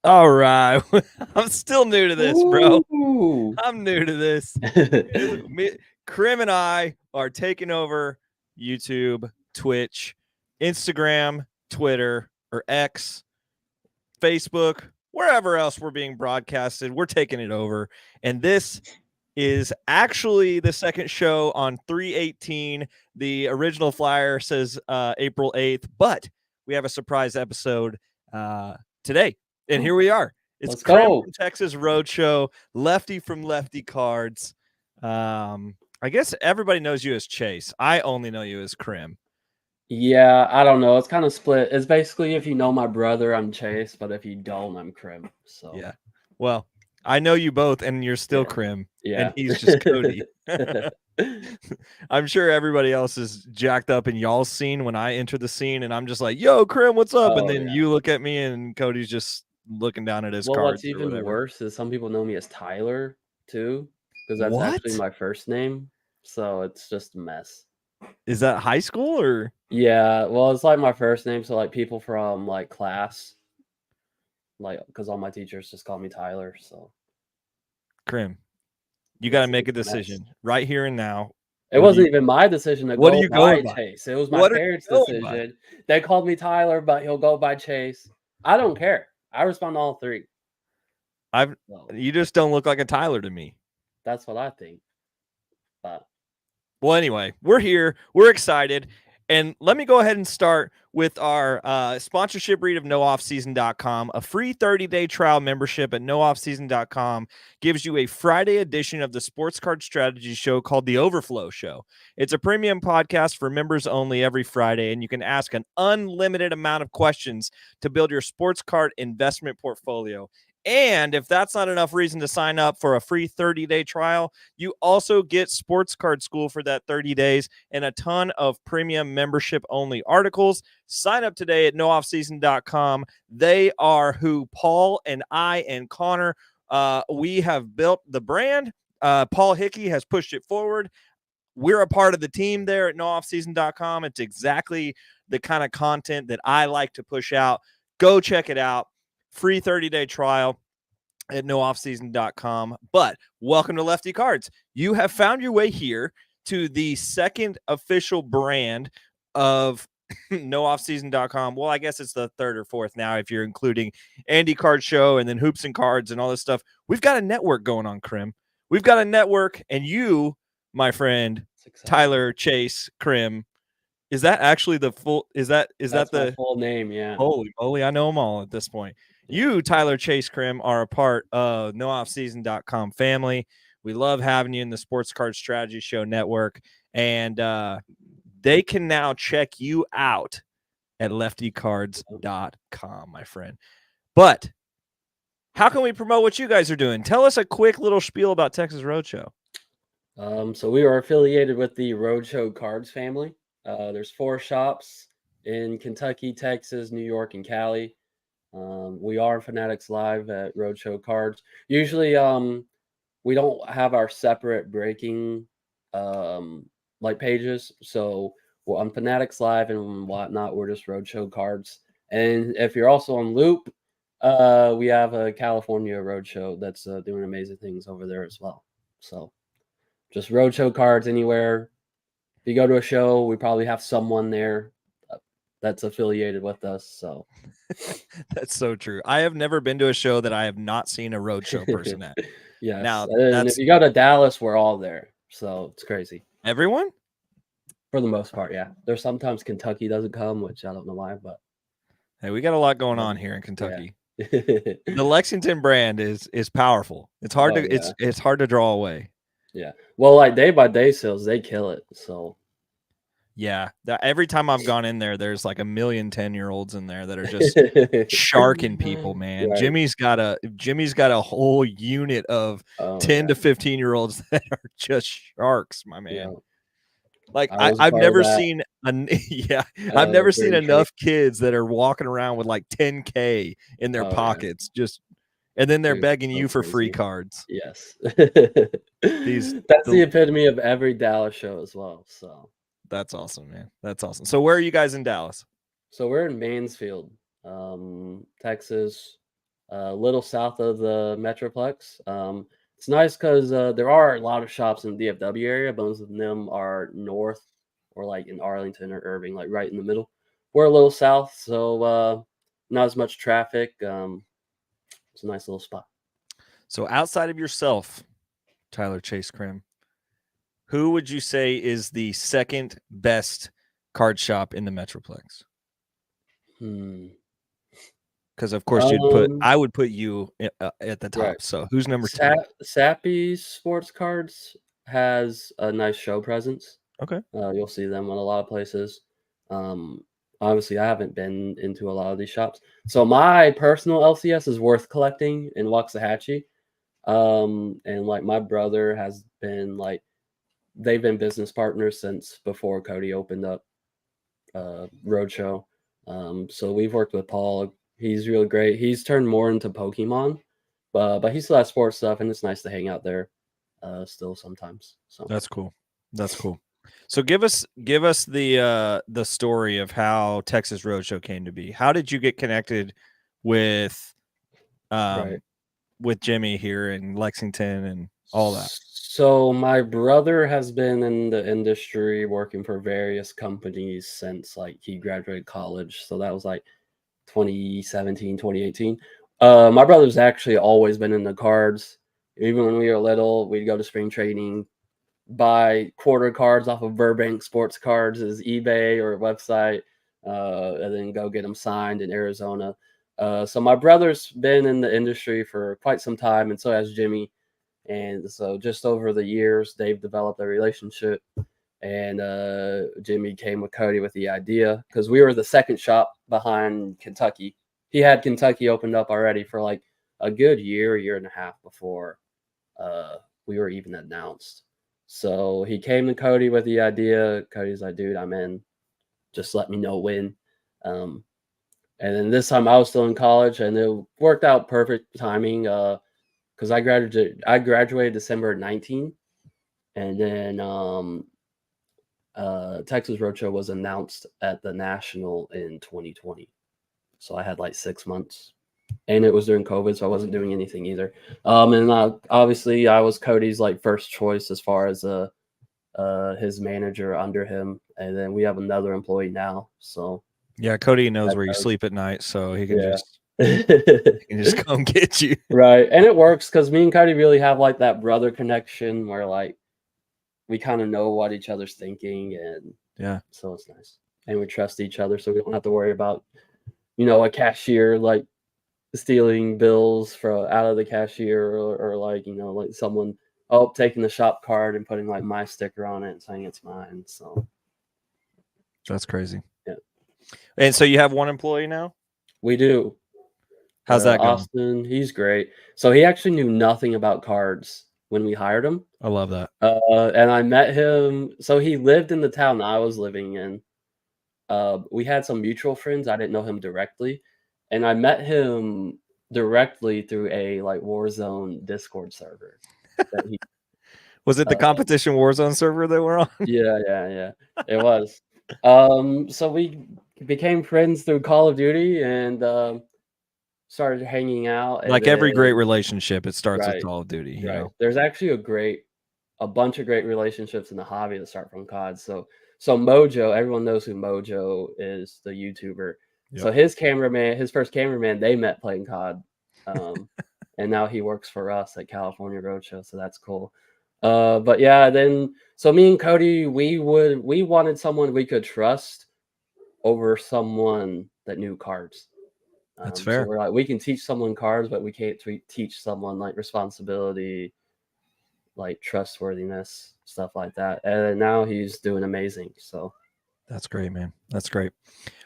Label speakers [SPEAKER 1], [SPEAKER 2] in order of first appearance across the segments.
[SPEAKER 1] All right. I'm still new to this, bro.
[SPEAKER 2] Ooh.
[SPEAKER 1] I'm new to this. Krim and I are taking over YouTube, Twitch, Instagram, Twitter, or X, Facebook, wherever else we're being broadcasted. We're taking it over. And this is actually the second show on 3/18. The original flyer says April 8th, but we have a surprise episode today. And here we are. It's
[SPEAKER 2] Let's
[SPEAKER 1] Krim
[SPEAKER 2] go.
[SPEAKER 1] from Texas Roadshow, Lefty from Lefty Cards. I guess everybody knows you as Chase. I only know you as Krim.
[SPEAKER 2] Yeah, I don't know. It's kind of split. It's basically if you know my brother, I'm Chase, but if you don't, I'm Krim. So
[SPEAKER 1] Yeah. Well, I know you both, and you're still
[SPEAKER 2] yeah.
[SPEAKER 1] Krim, and
[SPEAKER 2] Yeah.
[SPEAKER 1] he's just Cody. I'm sure everybody else is jacked up in y'all's scene when I enter the scene, and I'm just like, "Yo, Krim, what's up?" And
[SPEAKER 2] Oh
[SPEAKER 1] then
[SPEAKER 2] yeah.
[SPEAKER 1] you look at me, and Cody's just looking down at his
[SPEAKER 2] Well, what's
[SPEAKER 1] cards or
[SPEAKER 2] even
[SPEAKER 1] whatever.
[SPEAKER 2] worse is some people know me as Tyler too, because that's actually
[SPEAKER 1] What
[SPEAKER 2] my first name. So it's just a mess.
[SPEAKER 1] is that? High school or
[SPEAKER 2] Yeah, well, it's like my first name, so like people from like class, like because all my teachers just call me Tyler. So
[SPEAKER 1] Krim? You got to make a
[SPEAKER 2] it's a mess.
[SPEAKER 1] decision right here and now.
[SPEAKER 2] It wasn't even my decision to
[SPEAKER 1] What are
[SPEAKER 2] go
[SPEAKER 1] you
[SPEAKER 2] by
[SPEAKER 1] going by?
[SPEAKER 2] Chase. It was my
[SPEAKER 1] What are
[SPEAKER 2] parents'
[SPEAKER 1] you going by?
[SPEAKER 2] decision. They called me Tyler, but he'll go by Chase. I don't care. I respond to all three. So
[SPEAKER 1] You just don't look like a Tyler to me.
[SPEAKER 2] that's what I think. But
[SPEAKER 1] Well, anyway, we're here. We're excited. And let me go ahead and start with our sponsorship read of nooffseason.com. A free 30-day trial membership at nooffseason.com gives you a Friday edition of the sports card strategy show called The Overflow Show. It's a premium podcast for members only every Friday, and you can ask an unlimited amount of questions to build your sports card investment portfolio. And if that's not enough reason to sign up for a free 30-day trial, you also get Sports Card School for that 30 days and a ton of premium membership only articles. Sign up today at nooffseason.com. They are who Paul and I and Connor, we have built the brand. Paul Hickey has pushed it forward. We're a part of the team there at nooffseason.com. It's exactly the kind of content that I like to push out. Go check it out. Free 30-day trial at nooffseason.com. But welcome to Lefty Cards. You have found your way here to the second official brand of nooffseason.com. Well, I guess it's the third or fourth now if you're including Andy Card Show and then Hoops and Cards and all this stuff. We've got a network going on, Krim. We've got a network, and you, my friend, Tyler Chase Krim, is that actually the full? That's that
[SPEAKER 2] my
[SPEAKER 1] the
[SPEAKER 2] full name? Yeah.
[SPEAKER 1] holy moly? I know them all at this point. You, Tyler Chase Krim, are a part of nooffseason.com family. We love having you in the Sports Card Strategy Show network, and they can now check you out at leftycards.com, my friend. But how can we promote what you guys are doing? Tell us a quick little spiel about Texas Roadshow.
[SPEAKER 2] So we are affiliated with the Roadshow Cards family. There's 4 shops in Kentucky, Texas, New York, and Cali. We are Fanatics Live at Roadshow Cards. Usually, we don't have our separate breaking like pages. So on Fanatics Live and whatnot, we're just Roadshow Cards. And if you're also on Loop, we have a California Roadshow that's doing amazing things over there as well. So just Roadshow Cards anywhere. If you go to a show, we probably have someone there that's affiliated with us. So
[SPEAKER 1] That's so true. I have never been to a show that I have not seen a roadshow person at.
[SPEAKER 2] yes,
[SPEAKER 1] Now,
[SPEAKER 2] and if
[SPEAKER 1] that's
[SPEAKER 2] you go to Dallas, we're all there. So it's crazy
[SPEAKER 1] everyone?
[SPEAKER 2] for the most part. Yeah, there's sometimes Kentucky doesn't come, which I don't know why, but
[SPEAKER 1] Hey, we got a lot going on here in Kentucky.
[SPEAKER 2] Yeah.
[SPEAKER 1] The Lexington brand is powerful. It's hard to it's hard to draw away.
[SPEAKER 2] Yeah. Well, like day by day sales, they kill it. So
[SPEAKER 1] yeah, every time I've gone in there, there's like a million 10-year-olds in there that are just sharking people, man.
[SPEAKER 2] Right.
[SPEAKER 1] Jimmy's got a whole unit of 10 to 15-year-olds that are just sharks, my man.
[SPEAKER 2] Yeah.
[SPEAKER 1] Like I've never seen I've never seen enough kids that are walking around with like 10K in their pockets, just and then they're begging you for free cards.
[SPEAKER 2] Yes.
[SPEAKER 1] That's
[SPEAKER 2] the epitome of every Dallas show as well. So
[SPEAKER 1] that's awesome, man. That's awesome. So where are you guys in Dallas?
[SPEAKER 2] So we're in Mansfield, Texas. a little south of the Metroplex. It's nice because there are a lot of shops in the DFW area. Most of them are north or like in Arlington or Irving, like right in the middle. We're a little south, so not as much traffic. It's a nice little spot.
[SPEAKER 1] So outside of yourself, Tyler Chase Krim, who would you say is the second best card shop in the Metroplex? Because of course I would put you at the top.
[SPEAKER 2] Right.
[SPEAKER 1] So who's number two?
[SPEAKER 2] Sappy Sports Cards has a nice show presence.
[SPEAKER 1] Okay.
[SPEAKER 2] You'll see them in a lot of places. Obviously, I haven't been into a lot of these shops. So my personal LCS is Worth Collecting in Waxahachie. And like my brother has been like, they've been business partners since before Cody opened up Roadshow. So we've worked with Paul. He's really great. He's turned more into Pokemon, but he still has sports stuff, and it's nice to hang out there still sometimes. So
[SPEAKER 1] that's cool. That's cool. So give us the story of how Texas Roadshow came to be. How did you get connected with with Jimmy here in Lexington and all that?
[SPEAKER 2] So my brother has been in the industry working for various companies since like he graduated college. So that was like 2017, 2018. My brother's actually always been in the cards. Even when we were little, we'd go to spring training, buy quarter cards off of Burbank Sports Cards' eBay or website, and then go get them signed in Arizona. So my brother's been in the industry for quite some time, and so has Jimmy. And so just over the years, they've developed a relationship. And Jimmy came with Cody with the idea because we were the second shop behind Kentucky. He had Kentucky opened up already for like a good year and a half before we were even announced. So he came to Cody with the idea. Cody's like, dude, I'm in. Just let me know when. And then this time I was still in college, and it worked out perfect timing because I graduated December 19, and then Texas Roadshow was announced at the National in 2020. So I had like 6 months, and it was during COVID, so I wasn't doing anything either. And obviously I was Cody's like first choice as far as his manager under him, and then we have another employee now. So
[SPEAKER 1] yeah, Cody knows where you sleep at night, so he can just come get you.
[SPEAKER 2] Right, and it works because me and Cody really have like that brother connection where like we kind of know what each other's thinking, and
[SPEAKER 1] yeah,
[SPEAKER 2] so it's nice, and we trust each other, so we don't have to worry about a cashier like stealing bills out of the cashier or like like someone taking the shop card and putting like my sticker on it and saying it's mine. So
[SPEAKER 1] that's crazy.
[SPEAKER 2] Yeah.
[SPEAKER 1] And so you have one employee now?
[SPEAKER 2] We do.
[SPEAKER 1] How's that going?
[SPEAKER 2] Austin, he's great. So he actually knew nothing about cards when we hired him.
[SPEAKER 1] I love that.
[SPEAKER 2] And I met him. So he lived in the town I was living in. We had some mutual friends. I didn't know him directly, and I met him directly through a like Warzone Discord server.
[SPEAKER 1] Was it the competition Warzone server that we're on?
[SPEAKER 2] Yeah, it was. So we became friends through Call of Duty and started hanging out.
[SPEAKER 1] Like every great relationship, it starts with Call of Duty. You know?
[SPEAKER 2] There's actually a bunch of great relationships in the hobby that start from COD. So Mojo, everyone knows who Mojo is, the YouTuber. Yep. So his first cameraman, they met playing COD. And now he works for us at California Roadshow. So that's cool. But yeah, so me and Cody, we wanted someone we could trust over someone that knew cards.
[SPEAKER 1] That's fair.
[SPEAKER 2] So we're like, we can teach someone cards, but we can't teach someone like responsibility, like trustworthiness, stuff like that. And now he's doing amazing. So
[SPEAKER 1] that's great, man. That's great.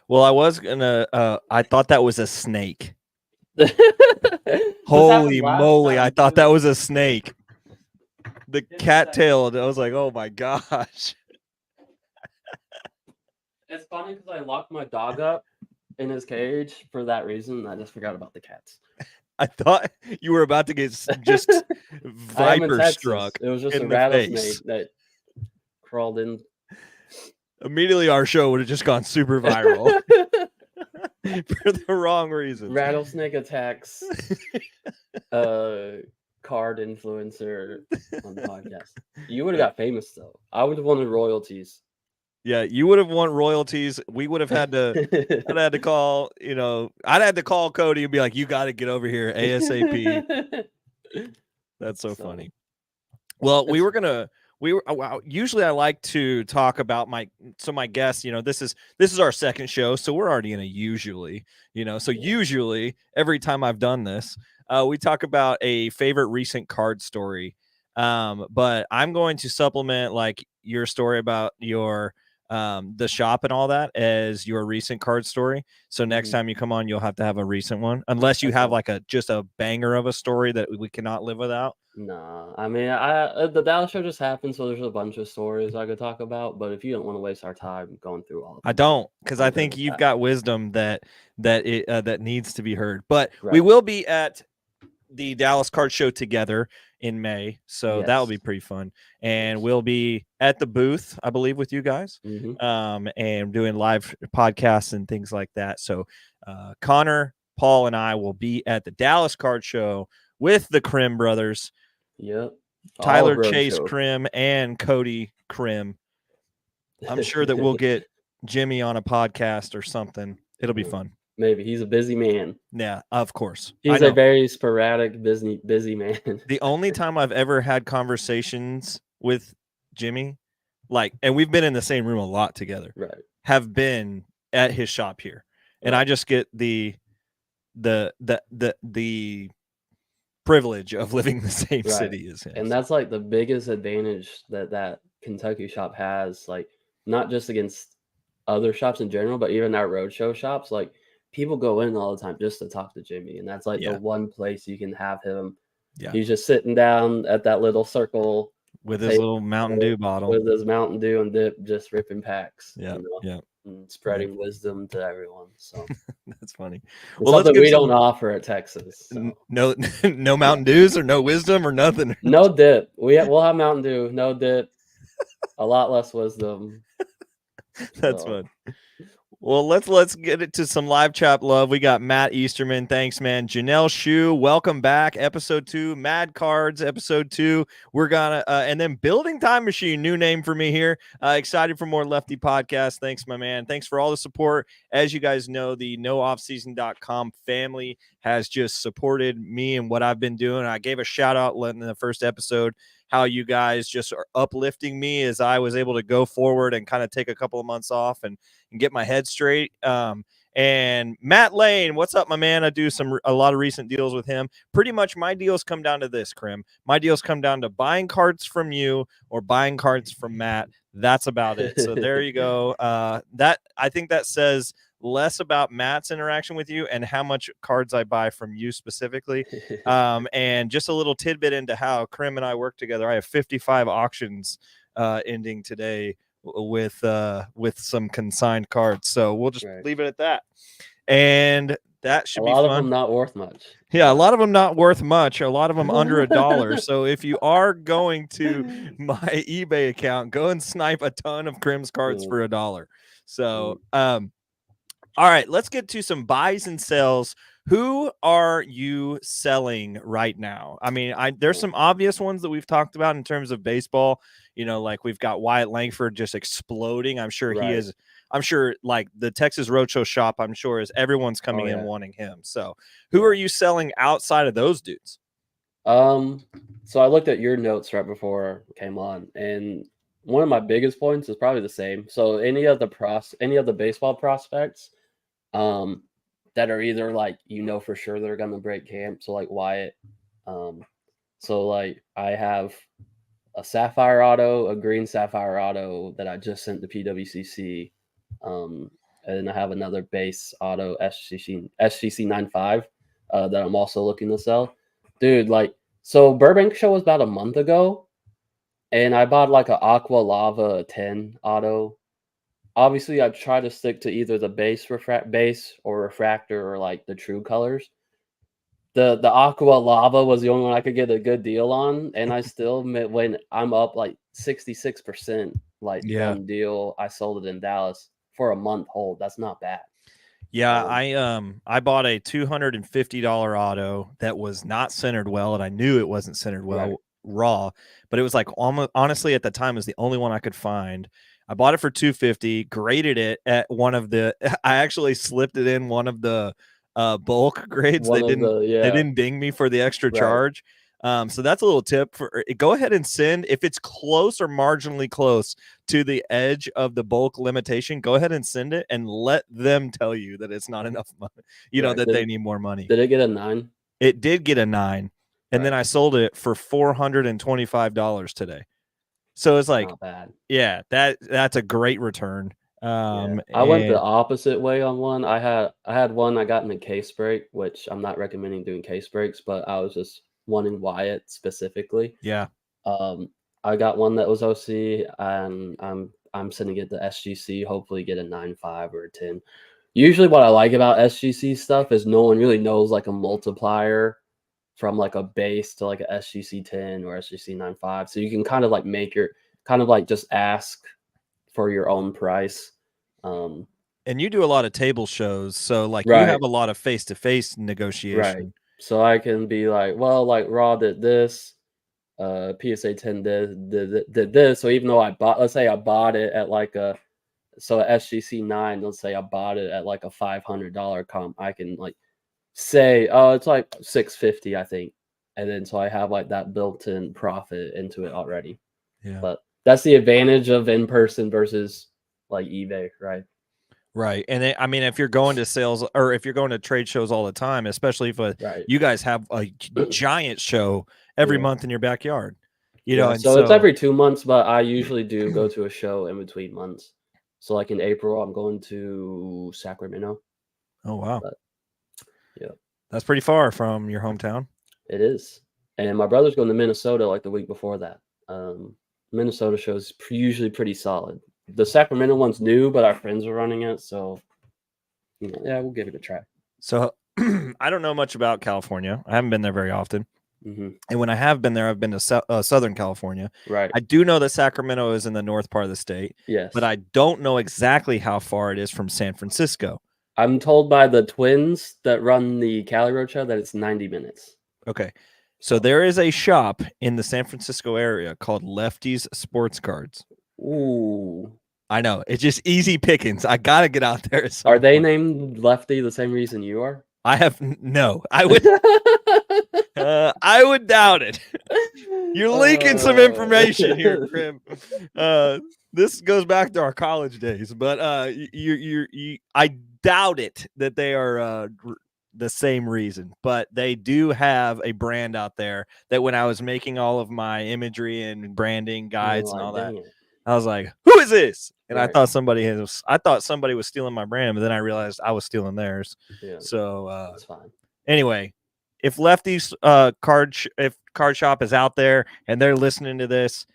[SPEAKER 1] Well, I was gonna I thought that was a snake. Holy moly, I thought that was a snake. The cat-tailed. I was like, oh my gosh.
[SPEAKER 2] It's funny because I locked my dog up in his cage for that reason. I just forgot about the cats.
[SPEAKER 1] I thought you were about to get just viper struck.
[SPEAKER 2] It was just a rattlesnake that crawled in.
[SPEAKER 1] Immediately, our show would have just gone super viral. for the wrong reasons.
[SPEAKER 2] Rattlesnake attacks card influencer on the podcast. You would have got famous though. I would have wanted royalties.
[SPEAKER 1] Yeah, you would have won royalties. We would have had to. I'd had to call. I'd had to call Cody and be like, "You got to get over here ASAP." That's so funny. Well, we were gonna. Usually I like to talk about my guests. This is our second show, so we're already in a usually. So usually every time I've done this, we talk about a favorite recent card story. But I'm going to supplement like your story about your the shop and all that as your recent card story. So next time you come on, you'll have to have a recent one, unless you have like just a banger of a story that we cannot live without.
[SPEAKER 2] Nah, I mean, the Dallas show just happened, so there's a bunch of stories I could talk about. But if you don't want to waste our time going through all of them,
[SPEAKER 1] I don't, because I think you've got wisdom that needs to be heard. But we will be at the Dallas Card Show together in May, so that will be pretty fun. And we'll be at the booth, I believe, with you guys, and doing live podcasts and things like that. So Connor, Paul, and I will be at the Dallas Card Show with the Krim brothers.
[SPEAKER 2] Yep.
[SPEAKER 1] Tyler Chase Krim and Cody Krim. I'm sure that we'll get Jimmy on a podcast or something. It'll be fun.
[SPEAKER 2] Maybe. He's a busy man.
[SPEAKER 1] Yeah, of course.
[SPEAKER 2] He's a very sporadic, busy man.
[SPEAKER 1] The only time I've ever had conversations with Jimmy, and we've been in the same room a lot together, have been at his shop here. And I just get the privilege of living in the same city as him.
[SPEAKER 2] And that's like the biggest advantage that Kentucky shop has, like not just against other shops in general, but even our roadshow shops. Like people go in all the time just to talk to Jimmy, and that's like the one place you can have him. Yeah, he's just sitting down at that little circle
[SPEAKER 1] with his little Mountain Dew bottle,
[SPEAKER 2] with his Mountain Dew and dip, just ripping packs.
[SPEAKER 1] Yeah,
[SPEAKER 2] and spreading wisdom to everyone. So
[SPEAKER 1] that's funny.
[SPEAKER 2] Well, something we don't offer at Texas. So.
[SPEAKER 1] No Mountain Dews or no wisdom or nothing.
[SPEAKER 2] No dip. We'll have Mountain Dew, no dip, a lot less wisdom.
[SPEAKER 1] That's fun. Well, let's get it to some live chat love. We got Matt Easterman. Thanks, man. Janelle Shue, welcome back. Episode 2, Mad Cards, episode 2. We're gonna and then Building Time Machine, new name for me here. Excited for more Lefty podcast. Thanks, my man. Thanks for all the support. As you guys know, the nooffseason.com family has just supported me and what I've been doing. I gave a shout out in the first episode how you guys just are uplifting me as I was able to go forward and kind of take a couple of months off and get my head straight. And Matt Lane, what's up, my man? I do a lot of recent deals with him. Pretty much my deals come down to this, Krim. My deals come down to buying cards from you or buying cards from Matt. That's about it. So there you go. I think that says less about Matt's interaction with you and how much cards I buy from you specifically. And just a little tidbit into how Krim and I work together. I have 55 auctions ending today with some consigned cards. So we'll just leave it at that. And that should be fun.
[SPEAKER 2] A lot of them not worth much.
[SPEAKER 1] Yeah, a lot of them not worth much. A lot of them under $1. So if you are going to my eBay account, go and snipe a ton of Krim's cards for $1. So, all right, let's get to some buys and sells. Who are you selling right now? I mean, there's some obvious ones that we've talked about in terms of baseball. Like we've got Wyatt Langford just exploding. I'm sure he is. I'm sure like the Texas Roadshow shop, I'm sure is everyone's coming in wanting him. So who are you selling outside of those dudes?
[SPEAKER 2] So I looked at your notes right before I came on, and one of my biggest points is probably the same. So any of the baseball prospects that are either like for sure they're gonna break camp. So like Wyatt. So like I have a sapphire auto, a green sapphire auto that I just sent to PWCC. And I have another base auto SGC 95 that I'm also looking to sell. Dude, so Burbank show was about a month ago, and I bought like an Aqua Lava 10 auto. Obviously, I try to stick to either the base or refractor or like the true colors. The Aqua Lava was the only one I could get a good deal on, and I still when I'm up like 66% done deal. I sold it in Dallas for a month hold. That's not bad.
[SPEAKER 1] Yeah,
[SPEAKER 2] Um,
[SPEAKER 1] I bought a $250 auto that was not centered well, and I knew it wasn't centered
[SPEAKER 2] right.
[SPEAKER 1] well raw, but it was like almost honestly at the time it was the only one I could find. I bought it for 250, graded it at one of the I actually slipped it in one of the bulk grades.
[SPEAKER 2] One of the
[SPEAKER 1] They
[SPEAKER 2] yeah,
[SPEAKER 1] didn't ding me for the extra
[SPEAKER 2] right.
[SPEAKER 1] charge. So that's a little tip for go ahead and send if it's close or marginally close to the edge of the bulk limitation, go ahead and send it and let them tell you that it's not enough money,
[SPEAKER 2] Right.
[SPEAKER 1] that they need more money.
[SPEAKER 2] Did it get a 9?
[SPEAKER 1] It did get a 9, and then
[SPEAKER 2] Right.
[SPEAKER 1] I sold it for $425 today. So it's like,
[SPEAKER 2] Not bad.
[SPEAKER 1] yeah, that's a great return.
[SPEAKER 2] Yeah. I went the
[SPEAKER 1] And
[SPEAKER 2] opposite way on one. I had one I got in a case break, which I'm not recommending doing case breaks, but I was just wanting Wyatt specifically.
[SPEAKER 1] yeah,
[SPEAKER 2] Um, I got one that was OC, and I'm sending it to SGC. Hopefully, get a 9.5 or a 10. Usually, what I like about SGC stuff is no one really knows like a multiplier from like a base to like a SGC 10 or SGC 9.5. So you can kind of like make your kind of like just ask for your own price. Um,
[SPEAKER 1] and you do a lot of table shows, so, like, you have
[SPEAKER 2] right,
[SPEAKER 1] a lot of face-to-face
[SPEAKER 2] right.
[SPEAKER 1] negotiation.
[SPEAKER 2] So I can be like, well, like Raw did this, PSA 10 did this. So even though let's say I bought it at like SGC 9, let's say I bought it at like a $500 comp, I can like say, oh, it's like 650, I think. And then so I have like that built-in profit into it already.
[SPEAKER 1] Yeah.
[SPEAKER 2] But that's the advantage of in person versus like eBay, right?
[SPEAKER 1] Right, and I mean, if you're going to sales or if you're going to trade shows all the time, especially if
[SPEAKER 2] Right.
[SPEAKER 1] you guys have a giant show every
[SPEAKER 2] Yeah.
[SPEAKER 1] month in your backyard,
[SPEAKER 2] Yeah.
[SPEAKER 1] and
[SPEAKER 2] So it's
[SPEAKER 1] so
[SPEAKER 2] every 2 months, but I usually do go to a show in between months. So like in April, I'm going to Sacramento.
[SPEAKER 1] oh, wow.
[SPEAKER 2] But yeah,
[SPEAKER 1] That's pretty far from your hometown.
[SPEAKER 2] it is. And my brother's going to Minnesota like the week before that. Minnesota shows usually pretty solid. The Sacramento one's new, but our friends are running it, so yeah, we'll give it a try.
[SPEAKER 1] So, I don't know much about California. I haven't been there very often,
[SPEAKER 2] Hmm.
[SPEAKER 1] and when I have been there, I've been to Southern California.
[SPEAKER 2] Right.
[SPEAKER 1] I do know that Sacramento is in the north part of the state, but
[SPEAKER 2] Yes.
[SPEAKER 1] I don't know exactly how far it is from San Francisco.
[SPEAKER 2] I'm told by the twins that run the Cali Roadshow that it's 90 minutes.
[SPEAKER 1] Okay. So
[SPEAKER 2] So,
[SPEAKER 1] there is a shop in the San Francisco area called Lefty's Sports Cards.
[SPEAKER 2] ooh.
[SPEAKER 1] I know. It's just easy pickings. I got to get out there at
[SPEAKER 2] Are
[SPEAKER 1] some
[SPEAKER 2] they
[SPEAKER 1] point.
[SPEAKER 2] named Lefty the same reason you are?
[SPEAKER 1] I have no. I would doubt it. You're leaking some information here, Grim. This goes back to our college days, but I doubt it that they are the same reason, but they do have a brand out there that when I was making all of my imagery and branding
[SPEAKER 2] You're
[SPEAKER 1] guides and all
[SPEAKER 2] like,
[SPEAKER 1] that,
[SPEAKER 2] dang it.
[SPEAKER 1] I was like, "Who is this?" And
[SPEAKER 2] Right.
[SPEAKER 1] I thought somebody was stealing my brand, but then I realized I was stealing theirs.
[SPEAKER 2] Yeah,
[SPEAKER 1] So
[SPEAKER 2] that's fine.
[SPEAKER 1] anyway, if Lefty's if card shop is out there and they're listening to this,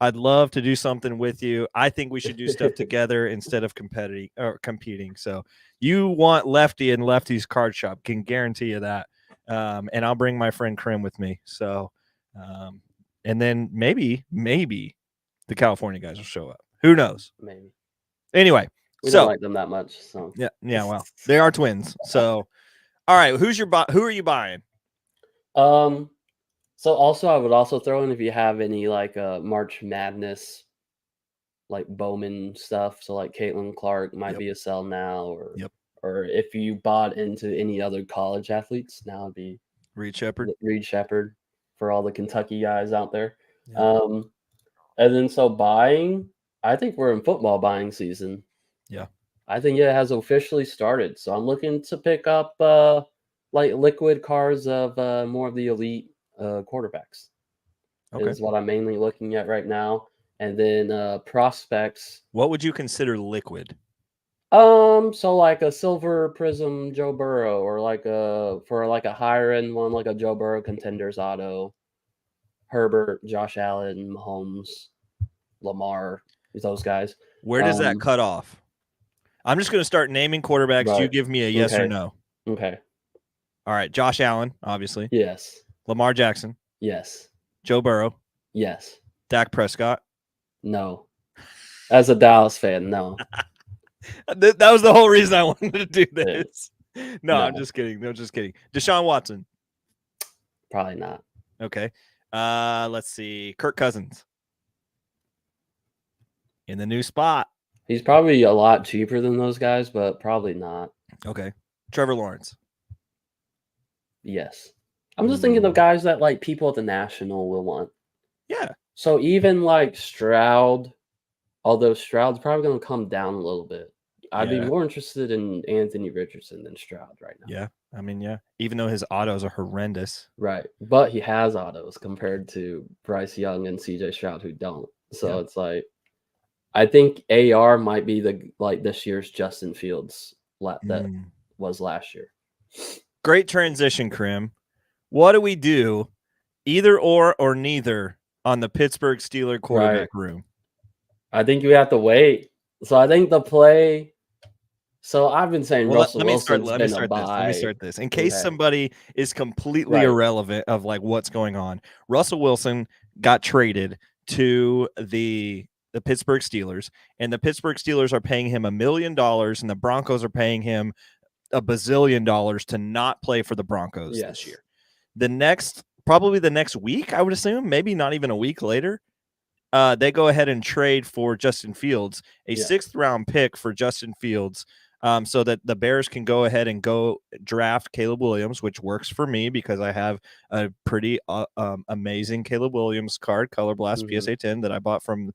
[SPEAKER 1] I'd love to do something with you. I think we should do stuff together instead of competing. So you want Lefty and Lefty's card shop, can guarantee you that. And I'll bring my friend Krim with me. So and then maybe the California guys will show up. Who knows?
[SPEAKER 2] Maybe.
[SPEAKER 1] Anyway,
[SPEAKER 2] We don't
[SPEAKER 1] so
[SPEAKER 2] like them that much, so.
[SPEAKER 1] yeah, well, they are twins. So all right, who are you buying?
[SPEAKER 2] Um, so also I would also throw in if you have any like March Madness like Bowman stuff. So like Caitlin Clark might
[SPEAKER 1] Yep.
[SPEAKER 2] be a sell now,
[SPEAKER 1] Yep.
[SPEAKER 2] or if you bought into any other college athletes, now it'd be
[SPEAKER 1] Reed Shepard.
[SPEAKER 2] Reed Shepard for all the Kentucky guys out there.
[SPEAKER 1] Yep.
[SPEAKER 2] And then so buying, I think we're in football buying season.
[SPEAKER 1] Yeah.
[SPEAKER 2] I think it has officially started. So I'm looking to pick up like liquid cards of more of the elite quarterbacks.
[SPEAKER 1] Okay.
[SPEAKER 2] Is what I'm mainly looking at right now. And then prospects.
[SPEAKER 1] What would you consider liquid?
[SPEAKER 2] So like a silver prism Joe Burrow, or like for like a higher end one, like a Joe Burrow contenders auto, Herbert, Josh Allen, Mahomes, Lamar, those guys.
[SPEAKER 1] Where does that cut off? I'm just going to start naming quarterbacks.
[SPEAKER 2] Right.
[SPEAKER 1] You give me a yes or no.
[SPEAKER 2] Okay.
[SPEAKER 1] All right. Josh Allen, obviously.
[SPEAKER 2] Yes.
[SPEAKER 1] Lamar Jackson.
[SPEAKER 2] Yes.
[SPEAKER 1] Joe Burrow.
[SPEAKER 2] Yes.
[SPEAKER 1] Dak Prescott.
[SPEAKER 2] No. As a Dallas fan, no.
[SPEAKER 1] That was the whole reason I wanted to do
[SPEAKER 2] Yeah.
[SPEAKER 1] this. No, I'm
[SPEAKER 2] No.
[SPEAKER 1] just kidding. No, just kidding. Deshaun Watson.
[SPEAKER 2] Probably not.
[SPEAKER 1] Okay. Let's see. Kirk Cousins in the new spot.
[SPEAKER 2] He's probably a lot cheaper than those guys, but probably not.
[SPEAKER 1] Okay. Trevor Lawrence.
[SPEAKER 2] Yes. I'm just thinking of
[SPEAKER 1] Ooh.
[SPEAKER 2] guys that like people at the National will want.
[SPEAKER 1] Yeah.
[SPEAKER 2] So even like Stroud, although Stroud's probably going to come down a little bit. I'd be
[SPEAKER 1] Yeah.
[SPEAKER 2] more interested in Anthony Richardson than Stroud right now.
[SPEAKER 1] Yeah. I mean, yeah. Even though his autos are horrendous.
[SPEAKER 2] Right. But he has autos compared to Bryce Young and CJ Stroud who don't. So
[SPEAKER 1] Yeah.
[SPEAKER 2] it's like I think AR might be the like this year's Justin Fields that was last year.
[SPEAKER 1] Great transition, Krim. What do we do? Either or neither on the Pittsburgh Steelers quarterback room.
[SPEAKER 2] I think you have to wait. So I think the play. So I've been saying Russell Wilson's been a bye.
[SPEAKER 1] Let me start this. In case somebody is completely irrelevant of like what's going on, Russell Wilson got traded to the Pittsburgh Steelers, and the Pittsburgh Steelers are paying him $1 million, and the Broncos are paying him $1 bazillion to not play for the Broncos this year. Probably the next week, I would assume, maybe not even a week later, they go ahead and trade for Justin Fields, a 6th round pick for Justin Fields, so that the Bears can go ahead and go draft Caleb Williams, which works for me because I have a pretty amazing Caleb Williams card, Color Blast PSA 10 that I bought from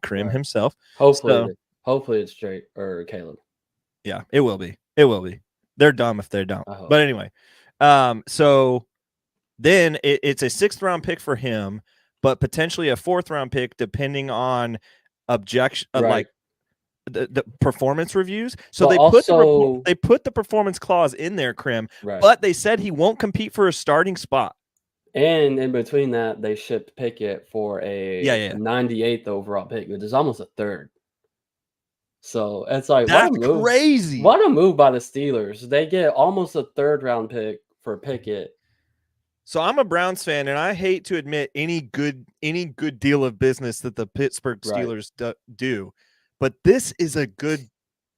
[SPEAKER 1] Krim himself.
[SPEAKER 2] Hopefully it's Drake or Caleb.
[SPEAKER 1] Yeah, it will be. It will be. They're dumb if they don't. But anyway, so then it's a 6th round pick for him, but potentially a 4th round pick depending on like the performance reviews. So they put the performance clause in there, Krim, but they said he won't compete for a starting spot.
[SPEAKER 2] And in between that, they shipped Pickett for a 98th overall pick, which is almost a 3rd. So it's like
[SPEAKER 1] that's crazy.
[SPEAKER 2] What a move by the Steelers. They get almost a 3rd round pick for Pickett.
[SPEAKER 1] So I'm a Browns fan, and I hate to admit any good deal of business that the Pittsburgh Steelers do, but this is a good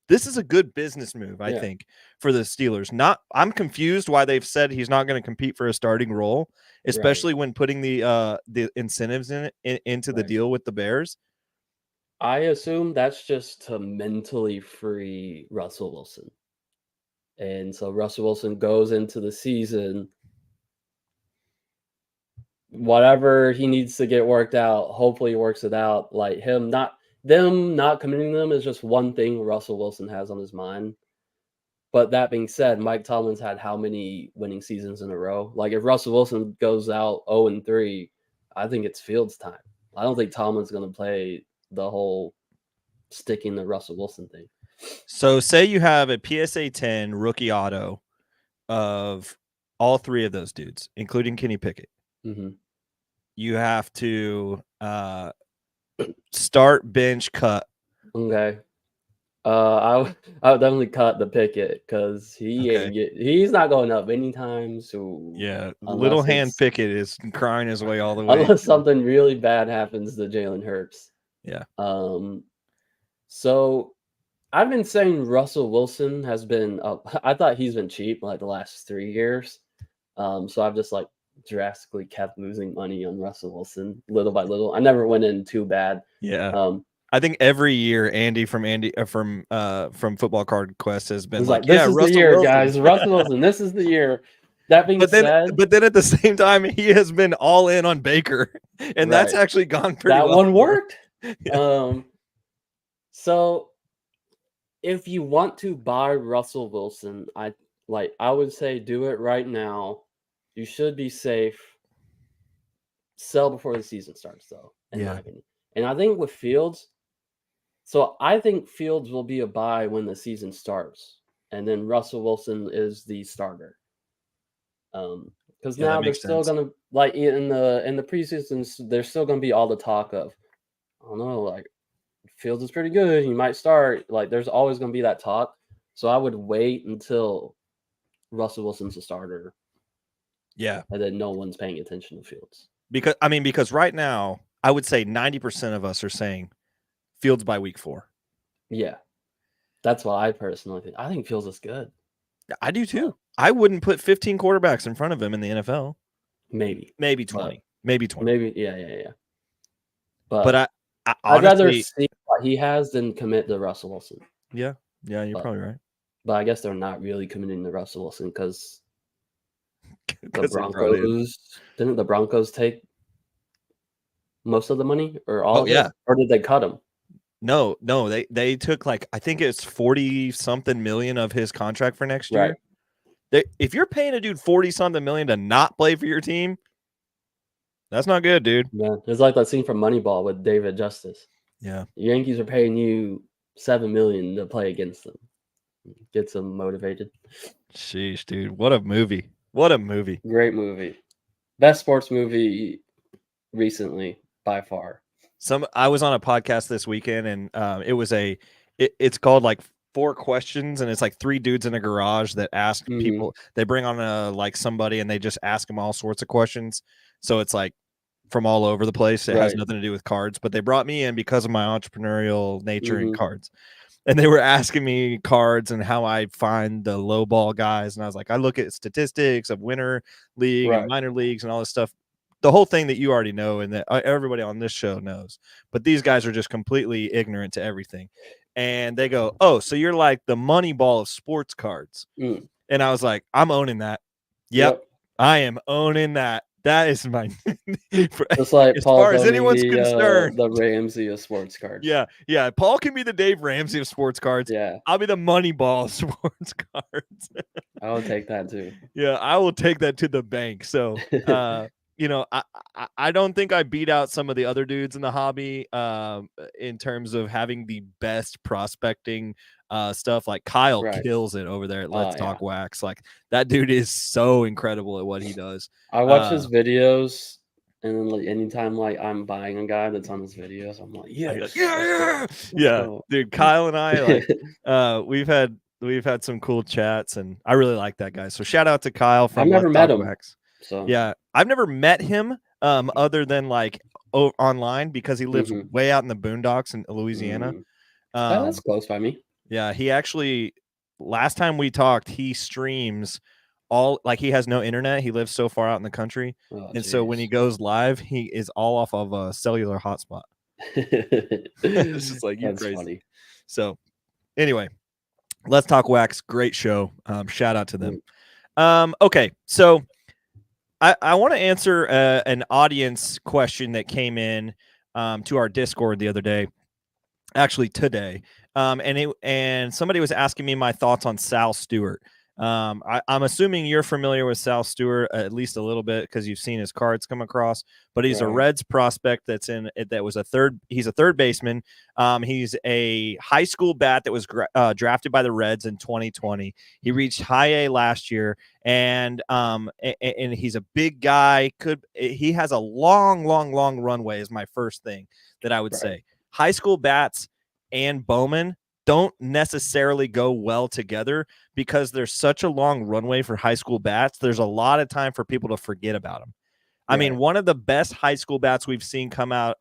[SPEAKER 1] business move, I think, for the Steelers. I'm confused why they've said he's not going to compete for a starting role, especially when putting the incentives into the deal with the Bears.
[SPEAKER 2] I assume that's just to mentally free Russell Wilson. And so Russell Wilson goes into the season, whatever he needs to get worked out, hopefully he works it out. Like them not committing them is just one thing Russell Wilson has on his mind. But that being said, Mike Tomlin's had how many winning seasons in a row? Like if Russell Wilson goes out 0-3, I think it's Fields' time. I don't think Tomlin's going to play the whole sticking the Russell Wilson thing.
[SPEAKER 1] So say you have a PSA 10 rookie auto of all 3 of those dudes, including Kenny Pickett. You have to start, bench, cut.
[SPEAKER 2] Okay. I would definitely cut the Pickett because he's not going up anytime soon.
[SPEAKER 1] Yeah, little hand Pickett is crying his way all the way.
[SPEAKER 2] Unless something really bad happens to Jalen Hurts.
[SPEAKER 1] Yeah.
[SPEAKER 2] So I've been saying Russell Wilson has been I thought he's been cheap like the last 3 years. So I've just like drastically kept losing money on Russell Wilson little by little. I never went in too bad.
[SPEAKER 1] Yeah. I think every year Andy from Football Card Quest has been like,
[SPEAKER 2] this is the year, guys. Russell Wilson, this is the year. That being said,
[SPEAKER 1] but then at the same time, he has been all in on Baker, and that's actually gone pretty well.
[SPEAKER 2] That one worked. So if you want to buy Russell Wilson, I would say do it right now. You should be safe. Sell before the season starts, though, in my opinion. And I think with Fields, so I think Fields will be a buy when the season starts, and then Russell Wilson is the starter. Because now they're still gonna like in the preseason, there's still gonna be all the talk of, I don't know, like Fields is pretty good, he might start. Like there's always gonna be that talk. So I would wait until Russell Wilson's a starter.
[SPEAKER 1] Yeah,
[SPEAKER 2] and then no one's paying attention to Fields.
[SPEAKER 1] Because right now I would say 90% of us are saying Fields by week 4.
[SPEAKER 2] Yeah. That's what I personally think. I think Fields is good.
[SPEAKER 1] I do too.
[SPEAKER 2] But
[SPEAKER 1] I wouldn't put 15 quarterbacks in front of him in the NFL.
[SPEAKER 2] maybe.
[SPEAKER 1] Maybe
[SPEAKER 2] But
[SPEAKER 1] 20. Maybe 20.
[SPEAKER 2] maybe, yeah.
[SPEAKER 1] But
[SPEAKER 2] But
[SPEAKER 1] I
[SPEAKER 2] I'd rather
[SPEAKER 1] honestly,
[SPEAKER 2] see what he has than commit to Russell Wilson.
[SPEAKER 1] yeah, you're
[SPEAKER 2] But
[SPEAKER 1] probably right.
[SPEAKER 2] but I guess they're not really committing to Russell Wilson because the
[SPEAKER 1] 'Cause they brought in.
[SPEAKER 2] Didn't the Broncos take most of the money or all
[SPEAKER 1] Oh
[SPEAKER 2] of
[SPEAKER 1] yeah.
[SPEAKER 2] it? Or did they cut him?
[SPEAKER 1] No, they took like I think it's 40 something million of his contract for next year.
[SPEAKER 2] Right.
[SPEAKER 1] If you're paying a dude 40 something million to not play for your team, that's not good, dude.
[SPEAKER 2] Yeah. It's like that scene from Moneyball with David Justice.
[SPEAKER 1] Yeah.
[SPEAKER 2] The Yankees are paying you $7 million to play against them. Gets them motivated.
[SPEAKER 1] Sheesh, dude. What a movie. What a movie.
[SPEAKER 2] Great movie. Best sports movie recently by far.
[SPEAKER 1] I was on a podcast this weekend and it's called like 4 questions and it's like 3 dudes in a garage that ask people. They bring on like somebody and they just ask them all sorts of questions. So it's like from all over the place. It has nothing to do with cards, but they brought me in because of my entrepreneurial nature in cards. And they were asking me cards and how I find the low ball guys. And I was like, I look at statistics of winter league and minor leagues and all this stuff. The whole thing that you already know and that everybody on this show knows. But these guys are just completely ignorant to everything. And they go, oh, so you're like the money ball of sports cards. And I was like, I'm owning that. Yep. I am owning that. That is my
[SPEAKER 2] just like
[SPEAKER 1] as
[SPEAKER 2] Paul's
[SPEAKER 1] far as anyone's concerned.
[SPEAKER 2] The Ramsey of sports cards.
[SPEAKER 1] Yeah. Paul can be the Dave Ramsey of sports cards.
[SPEAKER 2] Yeah.
[SPEAKER 1] I'll be the money ball of sports cards.
[SPEAKER 2] I will take that too.
[SPEAKER 1] Yeah, I will take that to the bank. So I don't think I beat out some of the other dudes in the hobby in terms of having the best prospecting stuff. Like Kyle kills it over there at Let's Talk Wax. Like that dude is so incredible at what he does.
[SPEAKER 2] I watch his videos, and then like anytime like I'm buying a guy that's on his videos, I'm like,
[SPEAKER 1] yeah, dude. Kyle and I like we've had some cool chats, and I really like that guy. So shout out to Kyle from
[SPEAKER 2] I've never met him.
[SPEAKER 1] So yeah, I've never met him other than like online because he lives way out in the boondocks in Louisiana.
[SPEAKER 2] That's close by me.
[SPEAKER 1] Yeah, he actually last time we talked, he streams all like he has no internet. He lives so far out in the country, so when he goes live, he is all off of a cellular hotspot. It's just like you crazy. Funny. So anyway. Let's Talk Wax. Great show. Shout out to them. Okay. So I want to answer an audience question that came in to our Discord the other day, actually today. And somebody was asking me my thoughts on Sal Stewart. I'm assuming you're familiar with Sal Stewart at least a little bit because you've seen his cards come across, but he's a Reds prospect he's a third baseman. He's a high school bat that was drafted by the Reds in 2020. He reached high A last year and he's a big guy. He has a long runway is my first thing that I would say. High school bats and Bowman don't necessarily go well together because there's such a long runway for high school bats. There's a lot of time for people to forget about them. I mean, one of the best high school bats we've seen come out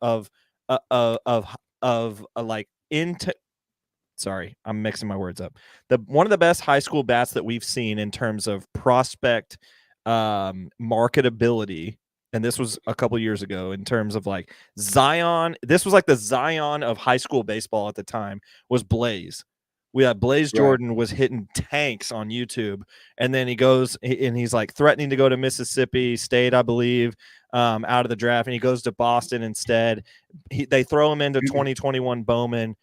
[SPEAKER 1] sorry, I'm mixing my words up. One of the best high school bats that we've seen in terms of prospect marketability. And this was a couple years ago in terms of like Zion. This was like the Zion of high school baseball at the time was Blaze. We had Blaze Jordan was hitting tanks on YouTube. And then he goes and he's like threatening to go to Mississippi State, I believe, out of the draft. And he goes to Boston instead. They throw him into 2021 Bowman.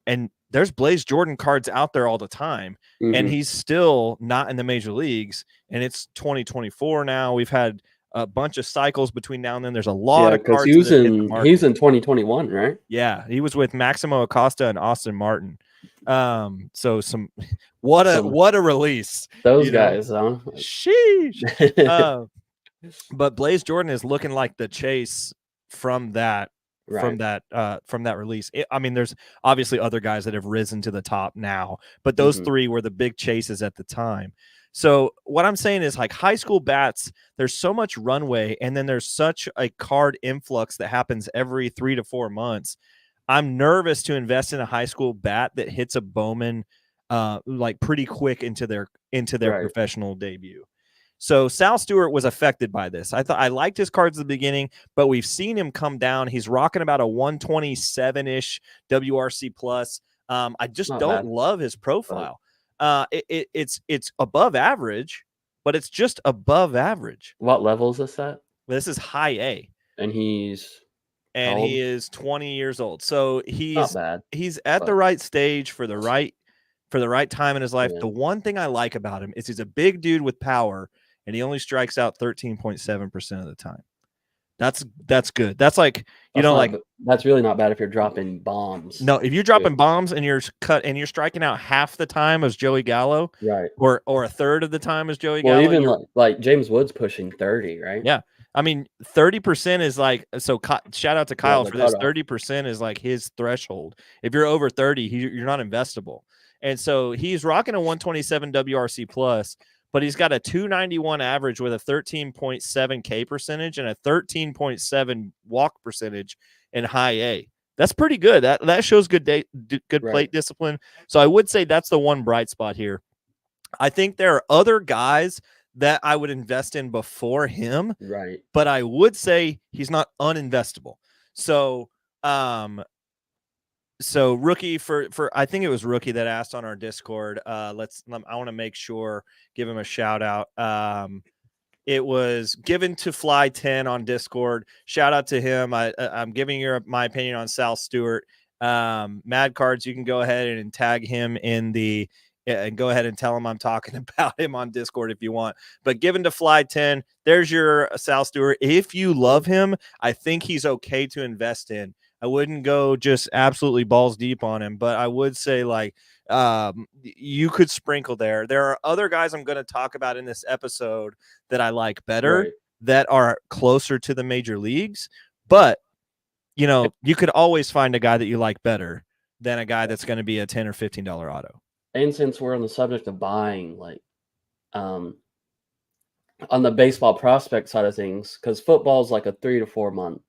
[SPEAKER 1] And there's Blaze Jordan cards out there all the time. And he's still not in the major leagues. And it's 2024 now. We've had a bunch of cycles between now and then. There's a lot of cards.
[SPEAKER 2] He's in 2021, right?
[SPEAKER 1] Yeah, he was with Maximo Acosta and Austin Martin. So what a release.
[SPEAKER 2] Those guys, huh?
[SPEAKER 1] Sheesh. But Blaze Jordan is looking like the chase from that. From that release. I mean, there's obviously other guys that have risen to the top now, but those 3 were the big chases at the time. So what I'm saying is like high school bats, there's so much runway and then there's such a card influx that happens every 3 to 4 months. I'm nervous to invest in a high school bat that hits a Bowman like pretty quick into their
[SPEAKER 2] Right.
[SPEAKER 1] professional debut. So Sal Stewart was affected by this. I liked his cards at the beginning, but we've seen him come down. He's rocking about a 127-ish WRC plus. I just
[SPEAKER 2] Not
[SPEAKER 1] don't
[SPEAKER 2] bad,
[SPEAKER 1] love his
[SPEAKER 2] but
[SPEAKER 1] profile. It's above average, but it's just above average.
[SPEAKER 2] what level is this at?
[SPEAKER 1] This is high A,
[SPEAKER 2] And he's how
[SPEAKER 1] and
[SPEAKER 2] old?
[SPEAKER 1] he is 20 years old. So
[SPEAKER 2] Not bad,
[SPEAKER 1] he's at the
[SPEAKER 2] but
[SPEAKER 1] right stage for the right time in his life.
[SPEAKER 2] yeah.
[SPEAKER 1] The one thing I like about him is he's a big dude with power, and he only strikes out 13.7% of the time. That's good. That's like,
[SPEAKER 2] That's really not bad if you're dropping bombs.
[SPEAKER 1] no, if you're dropping bombs and you're striking out half the time as Joey Gallo,
[SPEAKER 2] Right.
[SPEAKER 1] or a third of the time as Joey
[SPEAKER 2] Well,
[SPEAKER 1] Gallo,
[SPEAKER 2] even like James Wood's pushing 30, right?
[SPEAKER 1] yeah. I mean, 30% is like, so shout out to Kyle
[SPEAKER 2] the
[SPEAKER 1] for this.
[SPEAKER 2] cutoff.
[SPEAKER 1] 30% is like his threshold. If you're over 30, you're not investable. And so he's rocking a 127 WRC plus, but he's got a 291 average with a 13.7 K percentage and a 13.7 walk percentage in high A. That's pretty good. That shows good plate discipline. So I would say that's the one bright spot here. I think there are other guys that I would invest in before him.
[SPEAKER 2] Right.
[SPEAKER 1] But I would say he's not uninvestable. So, Rookie for I think it was Rookie that asked on our Discord. I want to make sure, give him a shout out. It was given to Fly 10 on Discord. Shout out to him. I'm giving you my opinion on Sal Stewart. Mad Cards, you can go ahead and tag him in the and go ahead and tell him I'm talking about him on Discord if you want. But given to Fly 10, there's your Sal Stewart. If you love him, I think he's okay to invest in. I wouldn't go just absolutely balls deep on him, but I would say like you could sprinkle there. There are other guys I'm going to talk about in this episode that I like better, that are closer to the major leagues, but you could always find a guy that you like better than a guy that's going to be a $10 or $15 auto.
[SPEAKER 2] And since we're on the subject of buying, like on the baseball prospect side of things, because football is like a 3 to 4 month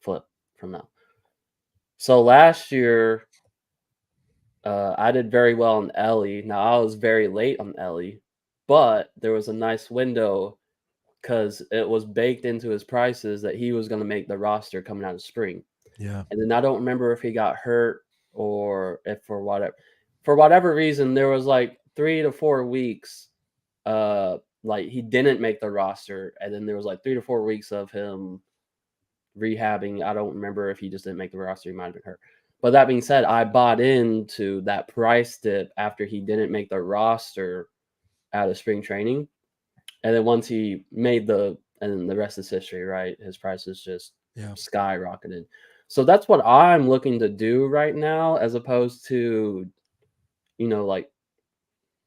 [SPEAKER 2] flip from now. So last year, I did very well on Ellie. Now I was very late on Ellie, but there was a nice window because it was baked into his prices that he was going to make the roster coming out of spring.
[SPEAKER 1] Yeah.
[SPEAKER 2] And then I don't remember if he got hurt or if for whatever reason, there was like 3 to 4 weeks, like he didn't make the roster, and then there was like 3 to 4 weeks of him rehabbing. I don't remember if he just didn't make the roster. He might have been hurt. But that being said, I bought into that price dip after he didn't make the roster out of spring training, and then once he made and the rest is history, right? His prices just skyrocketed. So that's what I'm looking to do right now, as opposed to, like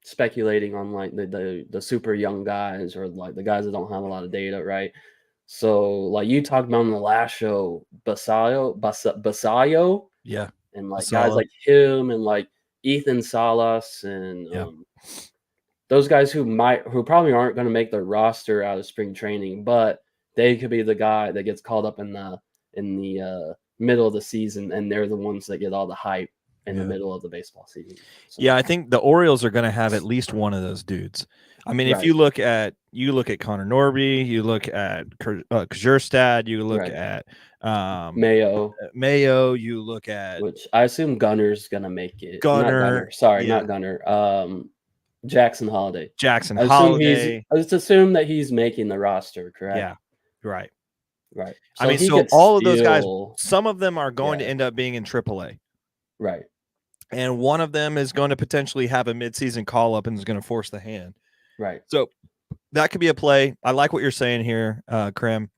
[SPEAKER 2] speculating on like the super young guys or like the guys that don't have a lot of data, right? So like you talked about on the last show, Basayo,
[SPEAKER 1] yeah,
[SPEAKER 2] and like guys like him and like Ethan Salas and those guys who probably aren't going to make the roster out of spring training, but they could be the guy that gets called up in the middle of the season, and they're the ones that get all the hype in the middle of the baseball season. So.
[SPEAKER 1] Yeah, I think the Orioles are going to have at least one of those dudes. I mean, if you look at Connor Norby, you look at Kjerstad, you look at Mayo, you look at,
[SPEAKER 2] which I assume Gunner's going to make it.
[SPEAKER 1] Not
[SPEAKER 2] Gunner. Jackson Holiday.
[SPEAKER 1] Holiday.
[SPEAKER 2] I just assume that he's making the roster, correct?
[SPEAKER 1] Yeah, right.
[SPEAKER 2] So
[SPEAKER 1] I mean, so all of those guys, some of them are going to end up being in AAA.
[SPEAKER 2] Right.
[SPEAKER 1] And one of them is going to potentially have a midseason call up and is going to force the hand.
[SPEAKER 2] Right.
[SPEAKER 1] So that could be a play. I like what you're saying here, Krem.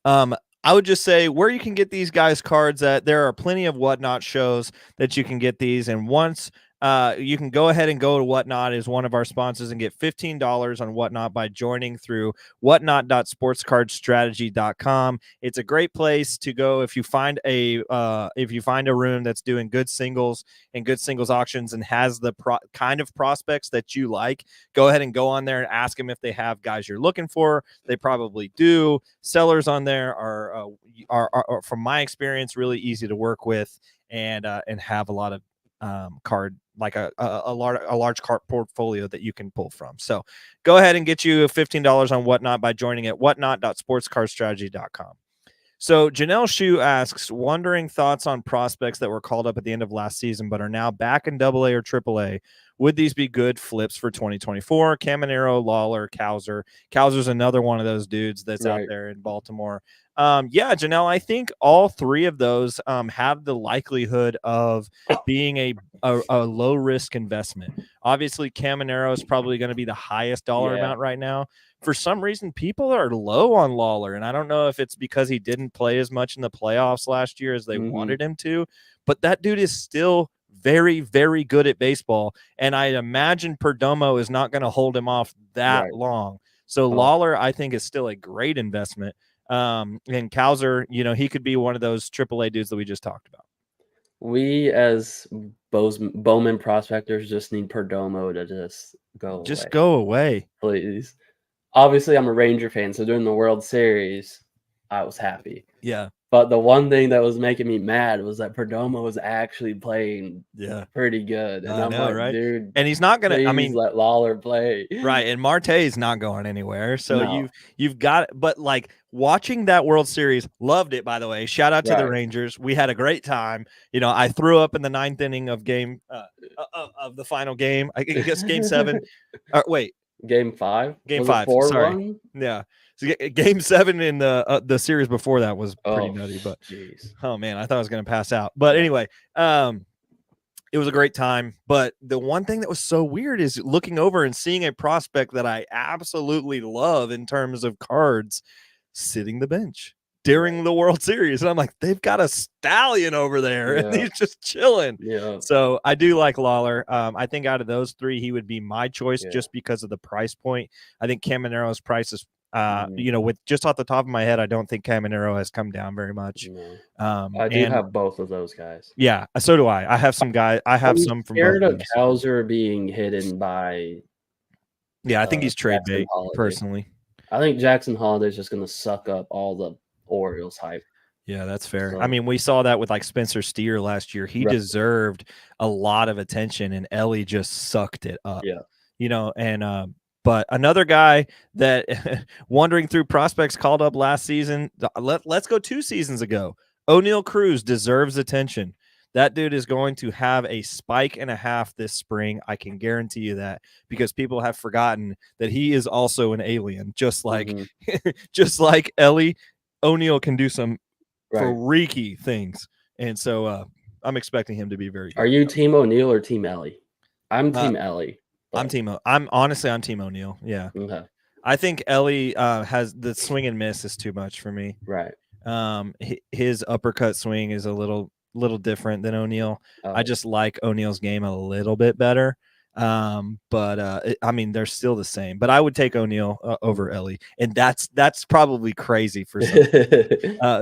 [SPEAKER 1] I would just say where you can get these guys cards at, there are plenty of Whatnot shows that you can get these. And once you can go ahead and go to Whatnot as one of our sponsors and get $15 on Whatnot by joining through whatnot.sportscardstrategy.com. It's a great place to go if you find a room that's doing good singles and good singles auctions and has the kind of prospects that you like. Go ahead and go on there and ask them if they have guys you're looking for. They probably do. Sellers on there are from my experience, really easy to work with and have a lot of card, like a large card portfolio that you can pull from. So go ahead and get you $15 on Whatnot by joining at whatnot.sportscardstrategy.com. So Janelle Shu asks, wondering thoughts on prospects that were called up at the end of last season but are now back in AA or AAA. Would these be good flips for 2024? Caminero, Lawler, Cowser. Cowser's another one of those dudes that's out there in Baltimore. Yeah, Janelle, I think all three of those have the likelihood of being a low risk investment. Obviously, Caminero is probably going to be the highest dollar amount right now. For some reason, people are low on Lawler, and I don't know if it's because he didn't play as much in the playoffs last year as they wanted him to, but that dude is still very, very good at baseball, and I imagine Perdomo is not going to hold him off that long. So Lawler, I think, is still a great investment. And Cowser, he could be one of those AAA dudes that we just talked about.
[SPEAKER 2] We as Bowman prospectors just need Perdomo to just go
[SPEAKER 1] Just
[SPEAKER 2] away.
[SPEAKER 1] go away.
[SPEAKER 2] Please. Obviously, I'm a Ranger fan, so during the World Series, I was happy.
[SPEAKER 1] Yeah.
[SPEAKER 2] But the one thing that was making me mad was that Perdomo was actually playing pretty good. And I'm like,
[SPEAKER 1] right?
[SPEAKER 2] Dude,
[SPEAKER 1] and he's not going to,
[SPEAKER 2] let Lawler play.
[SPEAKER 1] Right. And Marte's not going anywhere. So you've got, but like watching that World Series, loved it, by the way. Shout out to the Rangers. We had a great time. I threw up in the 9th inning of of the final game. I guess game 7.
[SPEAKER 2] Game 5?
[SPEAKER 1] Game 5. Sorry. Yeah. So game 7 in the series before that was pretty nutty, but oh man, I thought I was going to pass out. But anyway, it was a great time. But the one thing that was so weird is looking over and seeing a prospect that I absolutely love in terms of cards sitting the bench during the World Series. And I'm like, they've got a stallion over there and he's just chilling.
[SPEAKER 2] Yeah.
[SPEAKER 1] So I do like Lawler. I think out of those three, he would be my choice just because of the price point. I think Caminero's price is, with just off the top of my head, I don't think Caminero has come down very much.
[SPEAKER 2] No. I do have both of those guys.
[SPEAKER 1] Yeah, so do I. I have some guys. I have some from both.
[SPEAKER 2] Scared of Cowser being hidden by.
[SPEAKER 1] Yeah, I think he's trade bait personally.
[SPEAKER 2] I think Jackson Holiday is just going to suck up all the Orioles hype.
[SPEAKER 1] Yeah, that's fair. So, I mean, we saw that with like Spencer Steer last year. He deserved a lot of attention, and Ellie just sucked it up.
[SPEAKER 2] Yeah,
[SPEAKER 1] but another guy that wandering through prospects called up last season. Let's go 2 seasons ago. O'Neal Cruz deserves attention. That dude is going to have a spike and a half this spring. I can guarantee you that, because people have forgotten that he is also an alien, just like just like Ellie. O'Neal can do some freaky things, and so I'm expecting him to be very good.
[SPEAKER 2] Are you Team O'Neal or Team Ellie? I'm Team Ellie.
[SPEAKER 1] I'm Team O'Neal. Yeah.
[SPEAKER 2] Okay.
[SPEAKER 1] I think Ellie has the swing and miss is too much for me.
[SPEAKER 2] Right.
[SPEAKER 1] His uppercut swing is a little different than O'Neal. I just like O'Neal's game a little bit better. But I mean, they're still the same. But I would take O'Neal over Ellie, and that's probably crazy for some.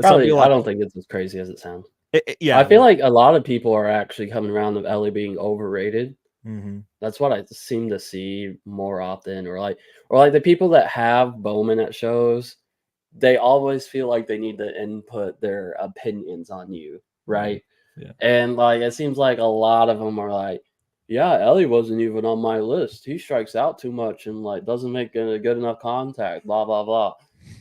[SPEAKER 2] Probably, I don't think it's as crazy as it sounds.
[SPEAKER 1] Yeah,
[SPEAKER 2] I feel like a lot of people are actually coming around of Ellie being overrated. That's what I seem to see more often, or like the people that have Bowman at shows, they always feel like they need to input their opinions on you, right?
[SPEAKER 1] Yeah.
[SPEAKER 2] And like it seems like a lot of them are like, yeah, Ellie wasn't even on my list. He strikes out too much and like doesn't make a good enough contact, blah blah blah.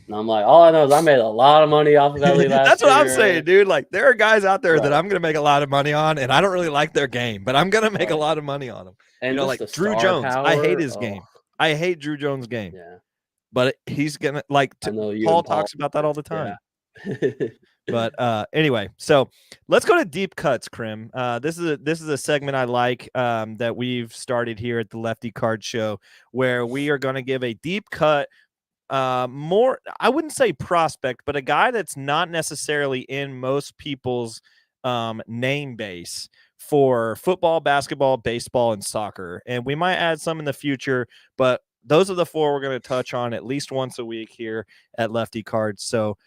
[SPEAKER 2] And I'm like, all I know is I made a lot of money off of Ellie last
[SPEAKER 1] That's
[SPEAKER 2] year.
[SPEAKER 1] what I'm saying, dude. Like there are guys out there that I'm gonna make a lot of money on, and I don't really like their game, but I'm gonna make a lot of money on them.
[SPEAKER 2] And
[SPEAKER 1] like Drew Jones. I hate his game. I hate Drew Jones' game.
[SPEAKER 2] Yeah.
[SPEAKER 1] But he's gonna Paul talks about that all the time.
[SPEAKER 2] Yeah.
[SPEAKER 1] But anyway, so let's go to deep cuts, Krim. This is a segment I like that we've started here at the Lefty Card Show, where we are going to give a deep cut, more, I wouldn't say prospect, but a guy that's not necessarily in most people's name base for football, basketball, baseball, and soccer. And we might add some in the future, but those are the 4 we're going to touch on at least once a week here at Lefty Cards. So,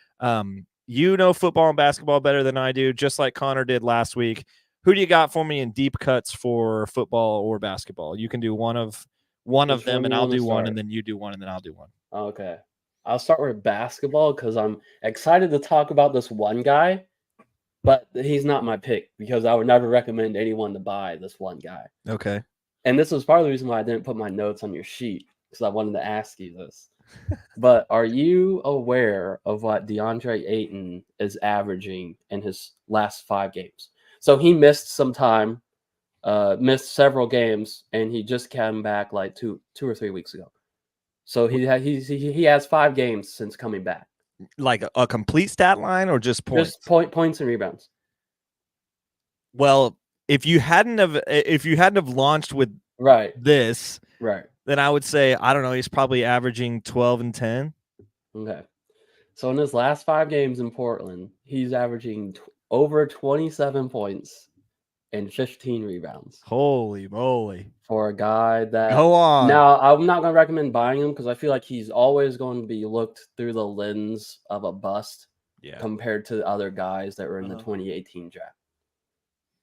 [SPEAKER 1] you know football and basketball better than I do, just like Connor did last week. Who do you got for me in deep cuts for football or basketball? You can do one of them, and I'll do one, and then you do one, and then I'll do one.
[SPEAKER 2] Okay. I'll start with basketball because I'm excited to talk about this one guy, but he's not my pick because I would never recommend anyone to buy this one guy.
[SPEAKER 1] Okay.
[SPEAKER 2] And this was part of the reason why I didn't put my notes on your sheet because I wanted to ask you this. But are you aware of what DeAndre Ayton is averaging in his last 5 games? So he missed some time, missed several games, and he just came back like two or 3 weeks ago. So he has 5 games since coming back.
[SPEAKER 1] Like a complete stat line or just points?
[SPEAKER 2] Just points and rebounds.
[SPEAKER 1] Well, if you hadn't have launched with this,
[SPEAKER 2] right,
[SPEAKER 1] then I would say, I don't know, he's probably averaging 12 and 10.
[SPEAKER 2] Okay. So in his last 5 games in Portland, he's averaging over 27 points and 15 rebounds.
[SPEAKER 1] Holy moly.
[SPEAKER 2] For a guy that...
[SPEAKER 1] Go on.
[SPEAKER 2] Now, I'm not going to recommend buying him because I feel like he's always going to be looked through the lens of a bust compared to other guys that were in the 2018 draft.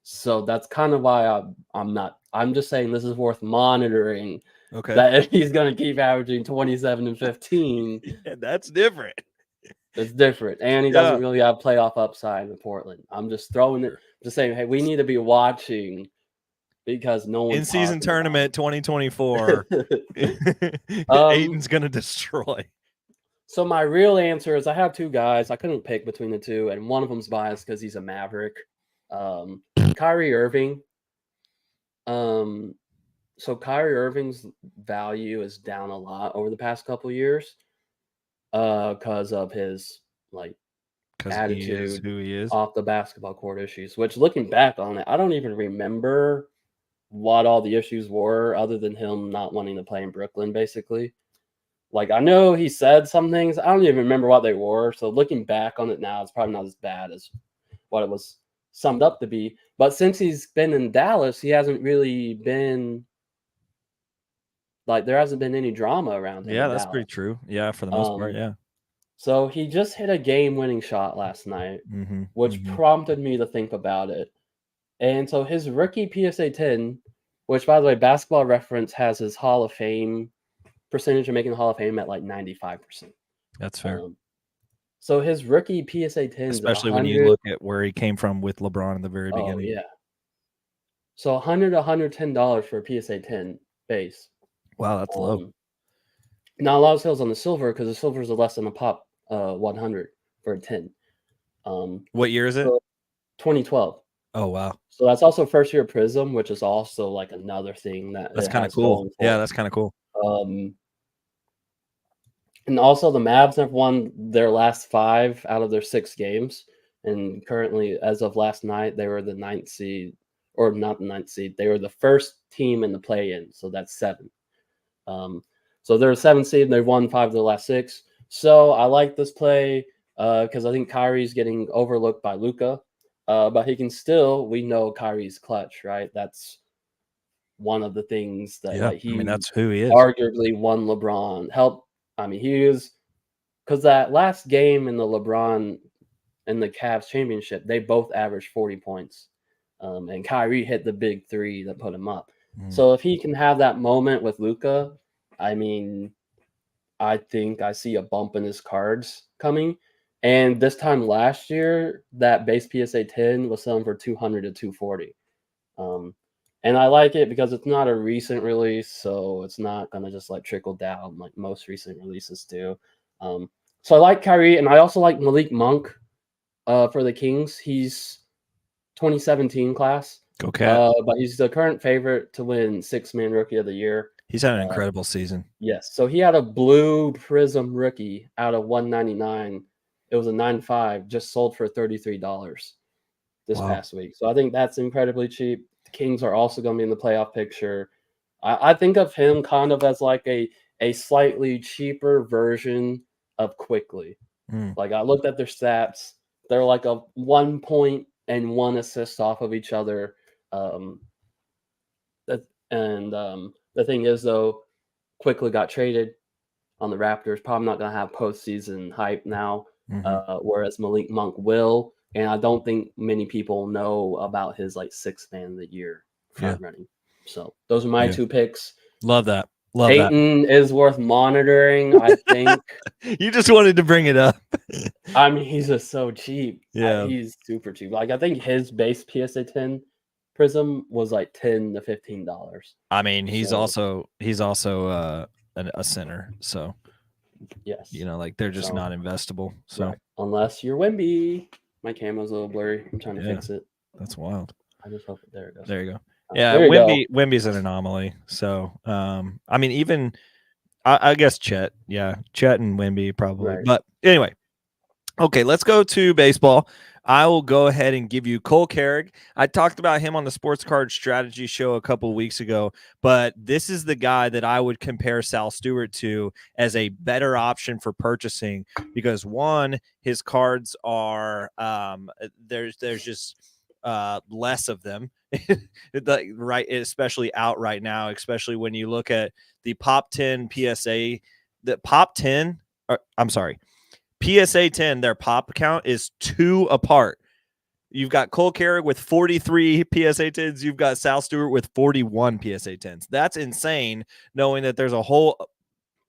[SPEAKER 2] So that's kind of why I'm just saying this is worth monitoring.
[SPEAKER 1] Okay.
[SPEAKER 2] That if he's going to keep averaging 27 and 15.
[SPEAKER 1] That's different.
[SPEAKER 2] It's different. And he doesn't really have playoff upside in Portland. I'm just throwing it, just saying, hey, we need to be watching because no one's
[SPEAKER 1] in-season tournament 2024. Ayton's going to destroy.
[SPEAKER 2] So my real answer is I have 2 guys. I couldn't pick between the 2, and one of them's biased because he's a Maverick. Kyrie Irving. So Kyrie Irving's value is down a lot over the past couple years because of his attitude,
[SPEAKER 1] who he is
[SPEAKER 2] off the basketball court issues, which looking back on it, I don't even remember what all the issues were other than him not wanting to play in Brooklyn, basically. Like, I know he said some things. I don't even remember what they were. So looking back on it now, it's probably not as bad as what it was summed up to be. But since he's been in Dallas, he hasn't really been there hasn't been any drama around him.
[SPEAKER 1] Yeah, that's pretty true. Yeah, for the most part, yeah.
[SPEAKER 2] So he just hit a game-winning shot last night, which prompted me to think about it. And so his rookie PSA 10, which, by the way, Basketball Reference has his Hall of Fame percentage of making the Hall of Fame at 95%.
[SPEAKER 1] That's fair.
[SPEAKER 2] So his rookie PSA 10,
[SPEAKER 1] especially when you look at where he came from with LeBron in the very beginning.
[SPEAKER 2] Oh, yeah. So $100 to $110 for a PSA 10 base.
[SPEAKER 1] Wow, that's low.
[SPEAKER 2] Now, a lot of sales on the silver because the silver is less than a pop 100 for a 10.
[SPEAKER 1] What year is it?
[SPEAKER 2] 2012.
[SPEAKER 1] Oh, wow.
[SPEAKER 2] So that's also first year Prism, which is also another thing that's
[SPEAKER 1] kind of cool. Yeah, that's kind of cool.
[SPEAKER 2] And also the Mavs have won their last 5 out of their 6 games. And currently, as of last night, they were the 9th seed, or not the 9th seed. They were the first team in the play-in, so that's 7. So they're a 7th seed, and they've won 5 of the last 6. So I like this play because I think Kyrie's getting overlooked by Luka. But he can still, we know Kyrie's clutch, right? That's one of the things that
[SPEAKER 1] that's who he is.
[SPEAKER 2] Arguably won LeBron. He is, because that last game in the LeBron and the Cavs championship, they both averaged 40 points. And Kyrie hit the big 3 that put him up. So if he can have that moment with Luka, I think I see a bump in his cards coming. And this time last year, that base PSA 10 was selling for $200 to $240. And I like it because it's not a recent release, so it's not going to just trickle down like most recent releases do. So I like Kyrie, and I also like Malik Monk for the Kings. He's 2017 class.
[SPEAKER 1] Okay.
[SPEAKER 2] But he's the current favorite to win 6-man Rookie of the Year.
[SPEAKER 1] He's had an incredible season.
[SPEAKER 2] Yes. So he had a blue Prism rookie out of 199. It was a 9.5, just sold for $33 this past week. So I think that's incredibly cheap. The Kings are also going to be in the playoff picture. I think of him kind of as a slightly cheaper version of Quickly. I looked at their stats. They're a 1 point and 1 assist off of each other. Um, the thing is, though, quickly got traded on the Raptors. Probably not going to have postseason hype now, whereas Malik Monk will. And I don't think many people know about his like 6th man of the year front running. So those are my 2 picks.
[SPEAKER 1] Love that. Love
[SPEAKER 2] Peyton is worth monitoring, I think.
[SPEAKER 1] You just wanted to bring it up.
[SPEAKER 2] I mean, he's just so cheap.
[SPEAKER 1] Yeah.
[SPEAKER 2] He's super cheap. Like, I think his base PSA 10 Prism was like $10 to $15.
[SPEAKER 1] I mean, he's also a center, so
[SPEAKER 2] yes,
[SPEAKER 1] like they're just not investable. So
[SPEAKER 2] right. Unless you're Wemby, my camera's a little blurry. I'm trying to fix it.
[SPEAKER 1] That's wild.
[SPEAKER 2] I just hope there it goes.
[SPEAKER 1] There you go. Yeah, Wemby's an anomaly. So I mean, even I guess Chet and Wemby probably. Right. But anyway, okay, let's go to baseball. I will go ahead and give you Cole Carrick. I talked about him on the Sports Card Strategy Show a couple of weeks ago, but this is the guy that I would compare Sal Stewart to as a better option for purchasing because, one, his cards are there's just less of them, right? Especially out right now, especially when you look at the Pop 10 PSA, the Pop 10, I'm sorry. PSA 10, their pop count is 2 apart. You've got Cole Carrick with 43 PSA 10s. You've got Sal Stewart with 41 PSA 10s. That's insane, knowing that there's a whole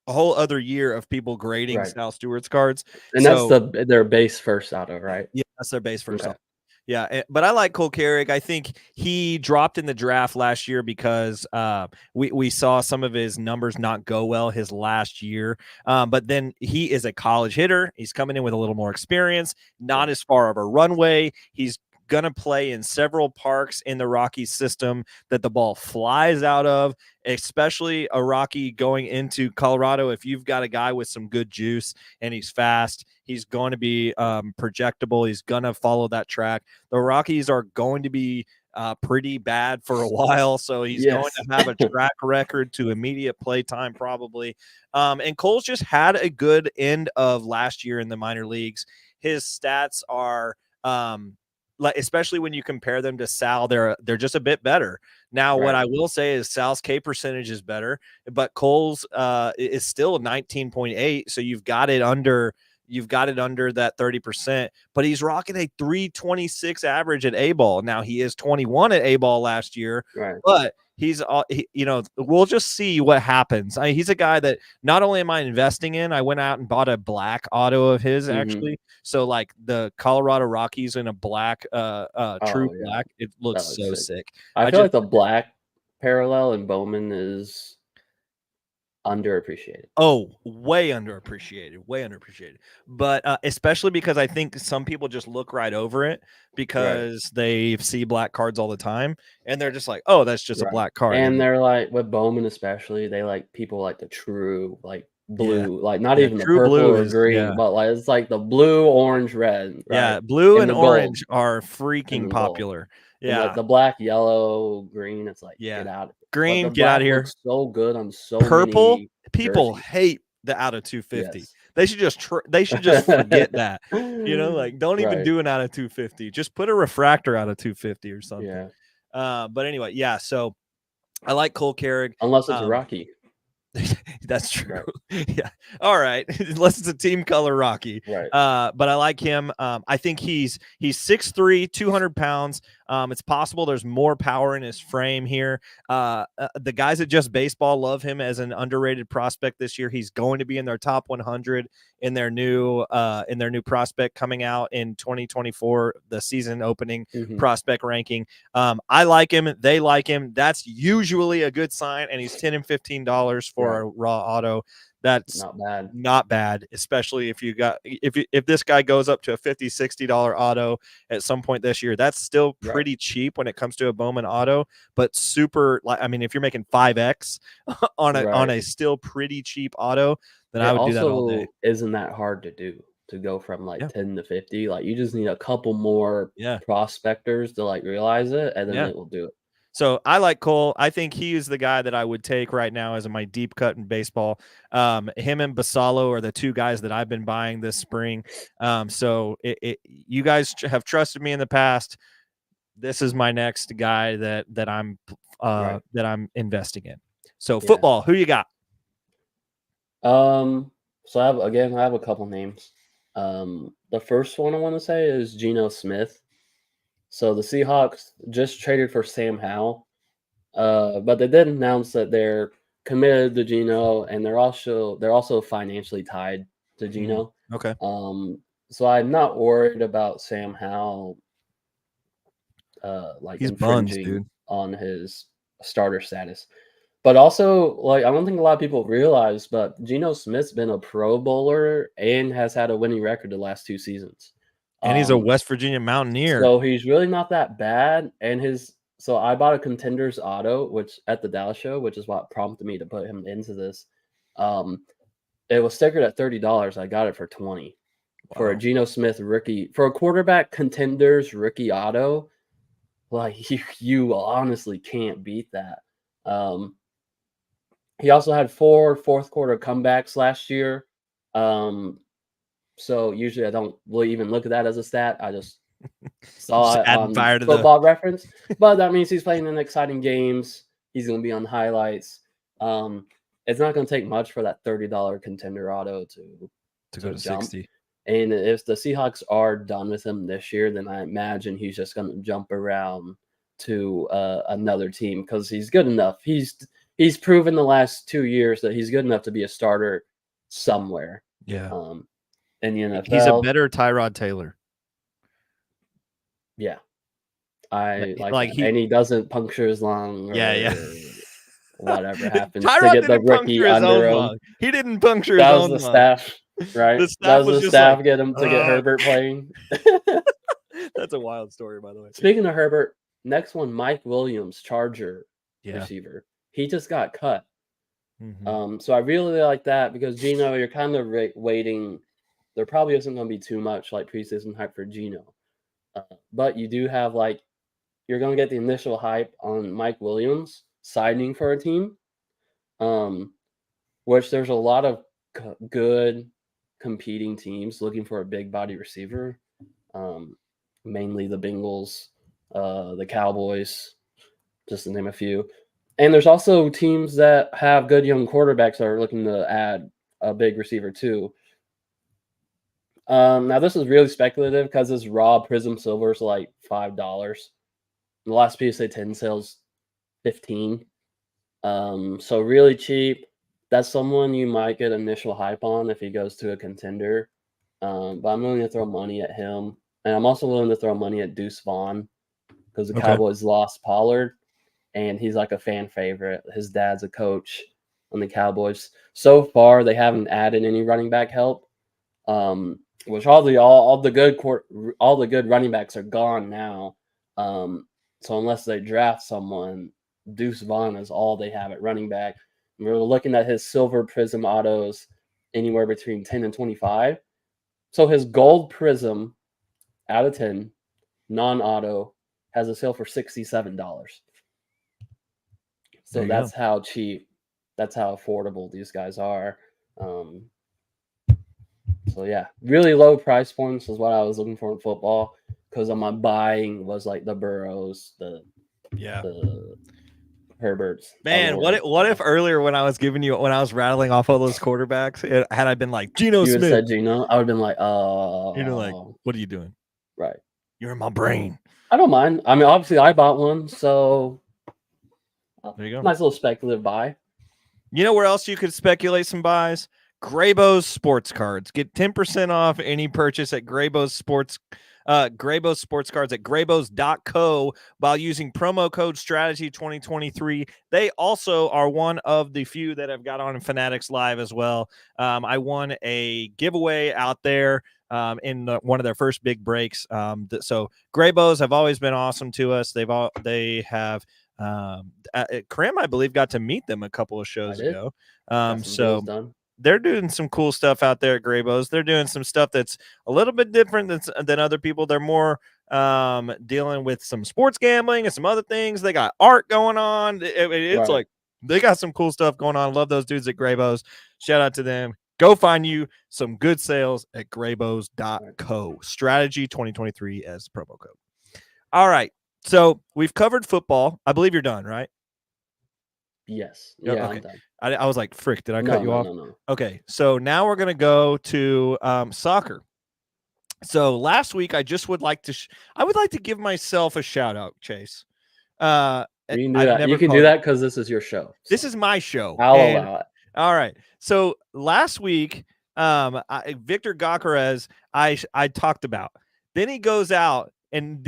[SPEAKER 1] other year of people grading Sal Stewart's cards.
[SPEAKER 2] And so, that's their base first auto, right?
[SPEAKER 1] Yeah, that's their base first auto. Yeah, but I like Cole Carrick. I think he dropped in the draft last year because we saw some of his numbers not go well his last year. But then he is a college hitter. He's coming in with a little more experience, not as far of a runway. He's going to play in several parks in the Rockies system that the ball flies out of, especially a Rocky going into Colorado. If you've got a guy with some good juice and he's fast, he's going to be projectable. He's going to follow that track. The Rockies are going to be pretty bad for a while, so he's going to have a track record to immediate play time probably. And Cole's just had a good end of last year in the minor leagues. His stats are especially when you compare them to Sal, they're just a bit better. Now, what I will say is Sal's K percentage is better, but Cole's is still 19.8. So you've got it under that 30%, but he's rocking a 326 average at A-ball. Now he is 21 at A-ball last year, but he's, we'll just see what happens. He's a guy that not only am I investing in, I went out and bought a black auto of his actually. So like the Colorado Rockies in a black, true black, it looks so sick.
[SPEAKER 2] I feel like the black parallel in Bowman is underappreciated.
[SPEAKER 1] Way underappreciated. But especially because I think some people just look right over it because they see black cards all the time and they're just like, oh, that's just a black card.
[SPEAKER 2] And they're like, with Bowman especially, they like people like the true like blue, like not even the purple or green, but like it's like the blue, orange, red.
[SPEAKER 1] Yeah, blue and orange are freaking popular. Yeah,
[SPEAKER 2] and like the black, yellow, green. It's like get out.
[SPEAKER 1] Green, get out of here.
[SPEAKER 2] So good on so
[SPEAKER 1] purple.
[SPEAKER 2] Many
[SPEAKER 1] people
[SPEAKER 2] jerseys.
[SPEAKER 1] Hate the out of 250. They should just forget that. Like don't even do an out of 250. Just put a refractor out of 250 or something. But anyway, so I like Cole Carrick
[SPEAKER 2] unless it's a Rocky.
[SPEAKER 1] That's true. Yeah. All right. Unless it's a team color Rocky. But I like him. I think he's 6'3", 200 pounds. It's possible there's more power in his frame here. The guys at Just Baseball love him as an underrated prospect this year. He's going to be in their top 100 in their new prospect coming out in 2024, the season opening prospect ranking. I like him. They like him. That's usually a good sign. And he's $10 and $15 for a raw auto. That's not bad, especially if this guy goes up to a $50-$60 auto at some point this year. That's still pretty cheap when it comes to a Bowman auto, but super. I mean, if you're making 5x on a still pretty cheap auto, then I would do that all day.
[SPEAKER 2] Isn't that hard to do, to go from like 10 to 50? Like you just need a couple more prospectors to like realize it, and then it will do it.
[SPEAKER 1] So I like Cole. I think he is the guy that I would take right now as my deep cut in baseball. Him and Basalo are the two guys that I've been buying this spring. So you guys have trusted me in the past. this is my next guy that I'm investing in. So
[SPEAKER 2] Yeah.
[SPEAKER 1] football, who you got?
[SPEAKER 2] So I have a couple names. The first one I want to say is Geno Smith. So the Seahawks just traded for Sam Howell, but they did announce that they're committed to Geno, and they're also financially tied to Geno.
[SPEAKER 1] Okay.
[SPEAKER 2] So I'm not worried about Sam Howell, like
[SPEAKER 1] He's buns,
[SPEAKER 2] infringing
[SPEAKER 1] dude.
[SPEAKER 2] on his starter status. But also, like, I don't think a lot of people realize, but Geno Smith's been a Pro Bowler and has had a winning record the last 2 seasons.
[SPEAKER 1] And he's a West Virginia Mountaineer.
[SPEAKER 2] So he's really not that bad. So I bought a Contenders auto, which at the Dallas show, which is what prompted me to put him into this. It was stickered at $30. I got it for 20 for a Geno Smith rookie, for a quarterback Contenders rookie auto. Like you honestly can't beat that. He also had 4 fourth quarter comebacks last year. So usually I don't really even look at that as a stat. I just saw it on Football Reference. But that means he's playing in exciting games. He's going to be on highlights. It's not going to take much for that $30 Contender auto to
[SPEAKER 1] go to
[SPEAKER 2] jump.
[SPEAKER 1] 60.
[SPEAKER 2] And if the Seahawks are done with him this year, then I imagine he's just going to jump around to another team because he's good enough. He's proven the last 2 years that he's good enough to be a starter somewhere.
[SPEAKER 1] Yeah.
[SPEAKER 2] In the NFL,
[SPEAKER 1] he's a better Tyrod Taylor.
[SPEAKER 2] Yeah, I like and he doesn't puncture his lung. Whatever happens
[SPEAKER 1] Tyrod
[SPEAKER 2] to get the rookie under him.
[SPEAKER 1] Lung. He didn't puncture his
[SPEAKER 2] That
[SPEAKER 1] own
[SPEAKER 2] was the
[SPEAKER 1] lung.
[SPEAKER 2] Staff, right?
[SPEAKER 1] The staff was
[SPEAKER 2] the
[SPEAKER 1] just
[SPEAKER 2] staff
[SPEAKER 1] like,
[SPEAKER 2] get him to get Herbert playing.
[SPEAKER 1] That's a wild story, by the way.
[SPEAKER 2] Speaking of Herbert, next one, Mike Williams, Charger receiver. He just got cut.
[SPEAKER 1] Mm-hmm.
[SPEAKER 2] So I really like that because Geno, you're kind of waiting. There probably isn't going to be too much like preseason hype for Geno. But you do have you're going to get the initial hype on Mike Williams signing for a team, which there's a lot of good competing teams looking for a big body receiver, mainly the Bengals, the Cowboys, just to name a few. And there's also teams that have good young quarterbacks that are looking to add a big receiver too. Now this is really speculative because this raw Prism Silver is like $5. The last PSA 10 sales $15. So really cheap. That's someone you might get initial hype on if he goes to a contender. But I'm willing to throw money at him, and I'm also willing to throw money at Deuce Vaughn because the Cowboys lost Pollard, and he's like a fan favorite. His dad's a coach on the Cowboys. So far, they haven't added any running back help. Which all the good running backs are gone now. So unless they draft someone, Deuce Vaughn is all they have at running back. And we're looking at his silver Prism autos anywhere between 10 and 25. So his gold Prism out of 10, non-auto, has a sale for $67. So that's how cheap, that's how affordable these guys are. So yeah, really low price points is what I was looking for in football because my buying was like the Burrows, the Herberts.
[SPEAKER 1] Man, what if earlier when I was rattling off all those quarterbacks, had I been like Geno Smith,
[SPEAKER 2] you said Geno, I would have been like, oh,
[SPEAKER 1] like, what are you doing?
[SPEAKER 2] Right,
[SPEAKER 1] you're in my brain.
[SPEAKER 2] I don't mind. I mean, obviously, I bought one, so
[SPEAKER 1] there you go.
[SPEAKER 2] Nice little speculative buy.
[SPEAKER 1] You know where else you could speculate some buys? Graybo's sports cards. Get 10% off any purchase at Graybo's sports cards at graybos.co while using promo code strategy 2023. They also are one of the few that have got on Fanatics Live as well. I won a giveaway out there in one of their first big breaks. So Graybos have always been awesome to us. They have Krim, I believe, got to meet them a couple of shows ago. So they're doing some cool stuff out there at Graybos. They're doing some stuff that's a little bit different than other people. They're more dealing with some sports gambling and some other things. They got art going on. It's like they got some cool stuff going on. Love those dudes at Graybos. Shout out to them. Go find you some good sales at graybos.co. Strategy 2023 as promo code. All right. So we've covered football. I believe you're done, right?
[SPEAKER 2] Yes.
[SPEAKER 1] Yeah,
[SPEAKER 2] Yeah, I'm
[SPEAKER 1] okay.
[SPEAKER 2] done.
[SPEAKER 1] I was like, frick, did I cut
[SPEAKER 2] No,
[SPEAKER 1] you
[SPEAKER 2] no,
[SPEAKER 1] off?
[SPEAKER 2] no, no.
[SPEAKER 1] Okay, so now we're gonna go to soccer. So last week, I just would like to, I would like to give myself a shout out, Chase.
[SPEAKER 2] You can do
[SPEAKER 1] I've
[SPEAKER 2] that. You
[SPEAKER 1] never
[SPEAKER 2] can do
[SPEAKER 1] called it.
[SPEAKER 2] that because this is your show.
[SPEAKER 1] This
[SPEAKER 2] So
[SPEAKER 1] is my show,
[SPEAKER 2] I'll
[SPEAKER 1] and
[SPEAKER 2] allow it.
[SPEAKER 1] all right. So last week, Victor Gyokeres, I talked about. Then he goes out and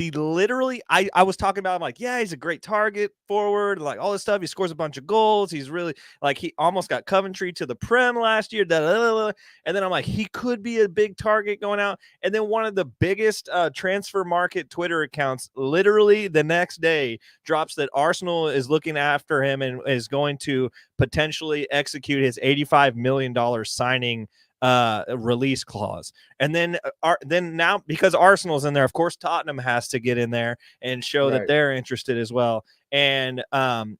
[SPEAKER 1] I was talking about him like, yeah, he's a great target forward, like all this stuff. He scores a bunch of goals. He's really like he almost got Coventry to the Prem last year. And then I'm like, he could be a big target going out. And then one of the biggest transfer market Twitter accounts, literally the next day, drops that Arsenal is looking after him and is going to potentially execute his $85 million signing release clause. And then now, because Arsenal's in there, of course Tottenham has to get in there and show that they're interested as well. And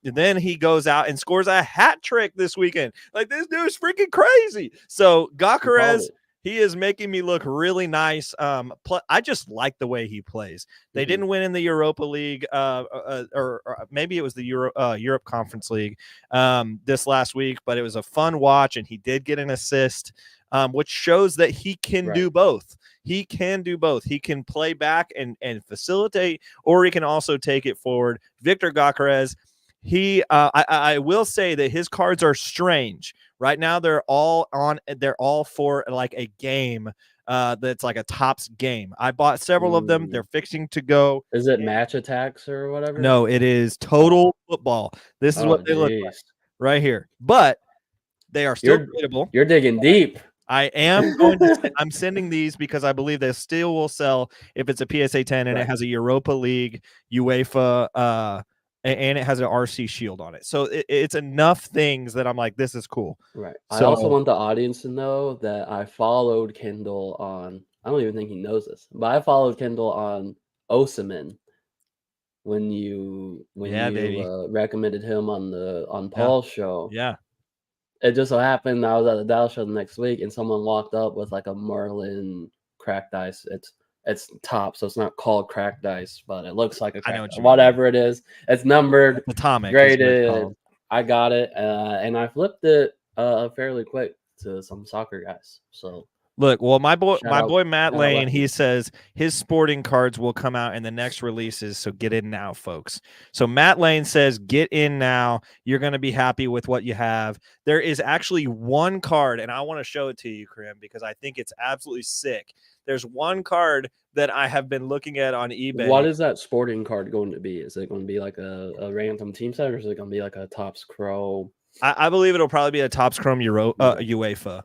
[SPEAKER 1] then he goes out and scores a hat trick this weekend. Like, this dude's freaking crazy. So Gyokeres, he is making me look really nice. I just like the way he plays. They didn't win in the Europa League, or maybe it was the Europe Conference League this last week, but it was a fun watch, and he did get an assist, which shows that he can do both. He can do both. He can play back and facilitate, or he can also take it forward. Victor Gyokeres, I will say that his cards are strange. Right now, they're all for like a game that's like a Tops game. I bought several of them. They're fixing to go.
[SPEAKER 2] Is it match attacks or whatever?
[SPEAKER 1] No, it is total football. This is what they look like right here. But they are still tradable.
[SPEAKER 2] You're digging deep.
[SPEAKER 1] I am going to. I'm sending these because I believe they still will sell if it's a PSA 10 and it has a Europa League, UEFA, and it has an RC shield on it. So it's enough things that I'm like, this is cool.
[SPEAKER 2] Right.
[SPEAKER 1] So,
[SPEAKER 2] I also want the audience to know that I followed Kendall on. I don't even think he knows this, but I followed Kendall on Osimhen when you recommended him on Paul's show.
[SPEAKER 1] Yeah.
[SPEAKER 2] It just so happened I was at the Dallas show the next week, and someone walked up with like a Merlin cracked ice. It's top, so it's not called cracked ice, but it looks like a cracked ice. Whatever it is. It's numbered,
[SPEAKER 1] atomic,
[SPEAKER 2] graded. I got it, and I flipped it fairly quick to some soccer guys. So
[SPEAKER 1] look, well, my boy Matt Lane, he says his sporting cards will come out in the next releases, so get in now, folks. So Matt Lane says, get in now. You're going to be happy with what you have. There is actually one card, and I want to show it to you, Krim, because I think it's absolutely sick. There's one card that I have been looking at on eBay.
[SPEAKER 2] What is that sporting card going to be? Is it going to be like a random team set, or is it going to be like a Topps Chrome?
[SPEAKER 1] I believe it'll probably be a Topps Chrome UEFA.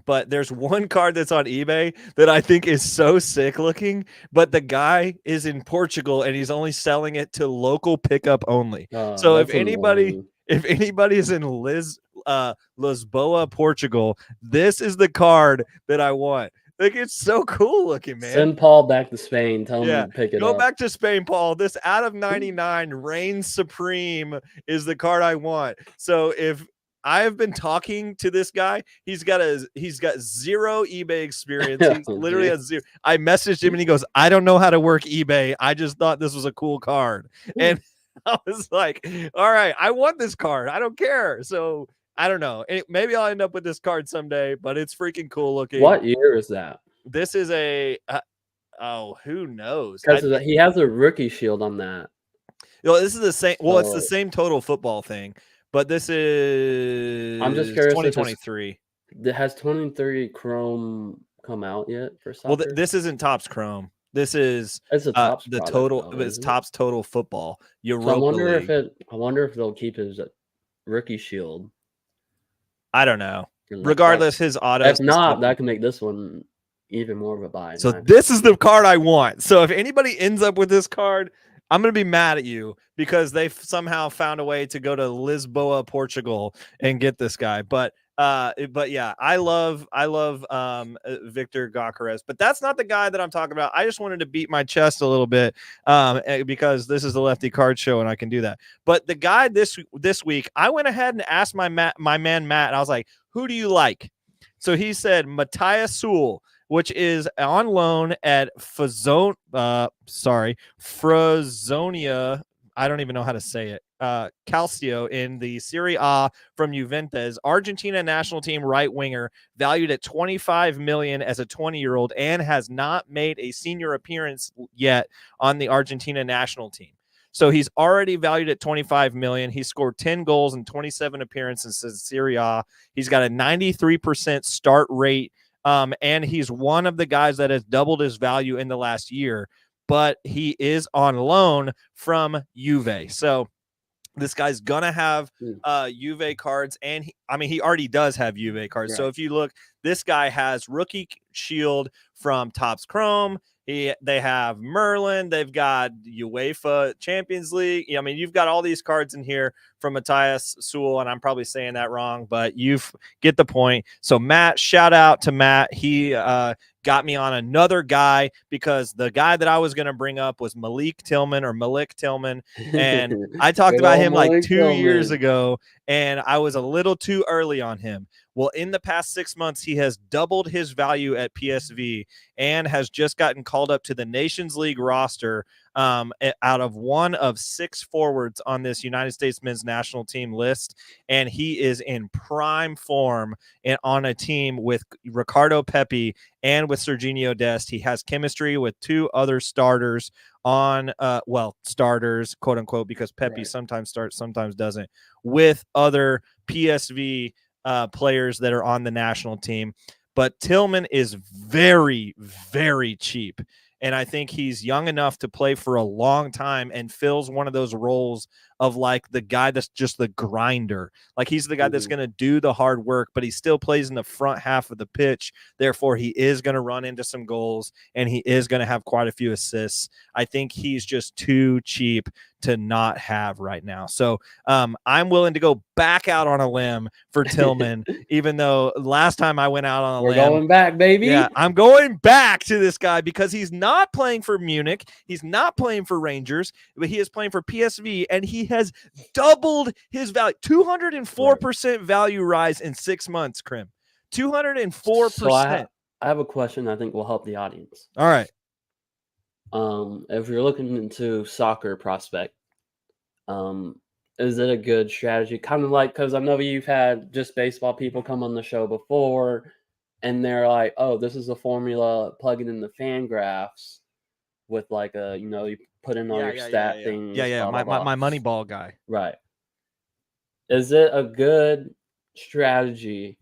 [SPEAKER 1] But there's one card that's on eBay that I think is so sick looking, but the guy is in Portugal and he's only selling it to local pickup only. So if anybody is in Lisboa, Portugal, this is the card that I want. Like, it's so cool looking, man.
[SPEAKER 2] Send Paul back to Spain. Tell him to pick it up.
[SPEAKER 1] Go back to Spain, Paul. This out of 99 reigns supreme is the card I want. So if I have been talking to this guy, he's got zero eBay experience. He's literally a zero. I messaged him and he goes, I don't know how to work eBay. I just thought this was a cool card. And I was like, all right, I want this card. I don't care. So I don't know. Maybe I'll end up with this card someday, but it's freaking cool looking.
[SPEAKER 2] What year is that?
[SPEAKER 1] This is a who knows?
[SPEAKER 2] Because he has a rookie shield on that.
[SPEAKER 1] This is the same. Well, it's the same total football thing, but this is.
[SPEAKER 2] I'm just curious.
[SPEAKER 1] 2023.
[SPEAKER 2] Has 23 Chrome come out yet for soccer?
[SPEAKER 1] Well, this isn't Topps Chrome. This is
[SPEAKER 2] it's a Topps
[SPEAKER 1] the total. It's Topps total football.
[SPEAKER 2] So I wonder if they'll keep his rookie shield.
[SPEAKER 1] I don't know. Regardless, his auto.
[SPEAKER 2] If not, that can make this one even more of a buy.
[SPEAKER 1] So this is the card I want. So if anybody ends up with this card, I'm going to be mad at you because they somehow found a way to go to Lisboa, Portugal and get this guy. But yeah, I love Victor Gyokeres, but that's not the guy that I'm talking about. I just wanted to beat my chest a little bit because this is the Lefty Card Show and I can do that. But the guy this week, I went ahead and asked my man Matt, and I was like, who do you like? So he said Matthias Sewell. which is on loan at Frazonia. I don't even know how to say it. Calcio in the Serie A from Juventus. Argentina national team right winger, valued at 25 million as a 20-year-old, and has not made a senior appearance yet on the Argentina national team. So he's already valued at 25 million. He scored 10 goals in 27 appearances in Serie A. He's got a 93% start rate. And he's one of the guys that has doubled his value in the last year, but he is on loan from Juve. So this guy's gonna have Juve cards, and he already does have Juve cards. Right. So if you look, this guy has rookie shield from Topps Chrome. They have Merlin. They've got UEFA Champions League. I mean, you've got all these cards in here from Matthias Sewell, and I'm probably saying that wrong, but you get the point. So Matt, shout out to Matt. He got me on another guy, because the guy that I was going to bring up was Malik Tillman, and I talked about him like 2 years ago, and I was a little too early on him. Well, in the past 6 months, he has doubled his value at PSV and has just gotten called up to the Nations League roster out of one of 6 forwards on this United States men's national team list. And he is in prime form on a team with Ricardo Pepi and with Serginho Dest. He has chemistry with 2 other starters on, starters, quote unquote, because Pepi sometimes starts, sometimes doesn't, with other PSV players that are on the national team. But Tillman is very, very cheap. And I think he's young enough to play for a long time and fills one of those roles of like the guy that's just the grinder. Like he's the guy that's going to do the hard work, but he still plays in the front half of the pitch. Therefore, he is going to run into some goals, and he is going to have quite a few assists. I think he's just too cheap to not have right now. So I'm willing to go back out on a limb for Tillman, even though last time I went out on a limb.
[SPEAKER 2] We're going back, baby.
[SPEAKER 1] Yeah, I'm going back to this guy because he's not playing for Munich. He's not playing for Rangers, but he is playing for PSV, and he has doubled his value. 204% value rise in 6 months, Krim. 204%.
[SPEAKER 2] So I have a question I think will help the audience.
[SPEAKER 1] All right.
[SPEAKER 2] If you're looking into soccer prospect, is it a good strategy? Kind of like, because I know you've had just baseball people come on the show before, and they're like, oh, this is a formula, plug it in the fan graphs with like a, you put in all your stat things.
[SPEAKER 1] Yeah. Blah, blah, blah. My Moneyball guy.
[SPEAKER 2] Right. Is it a good strategy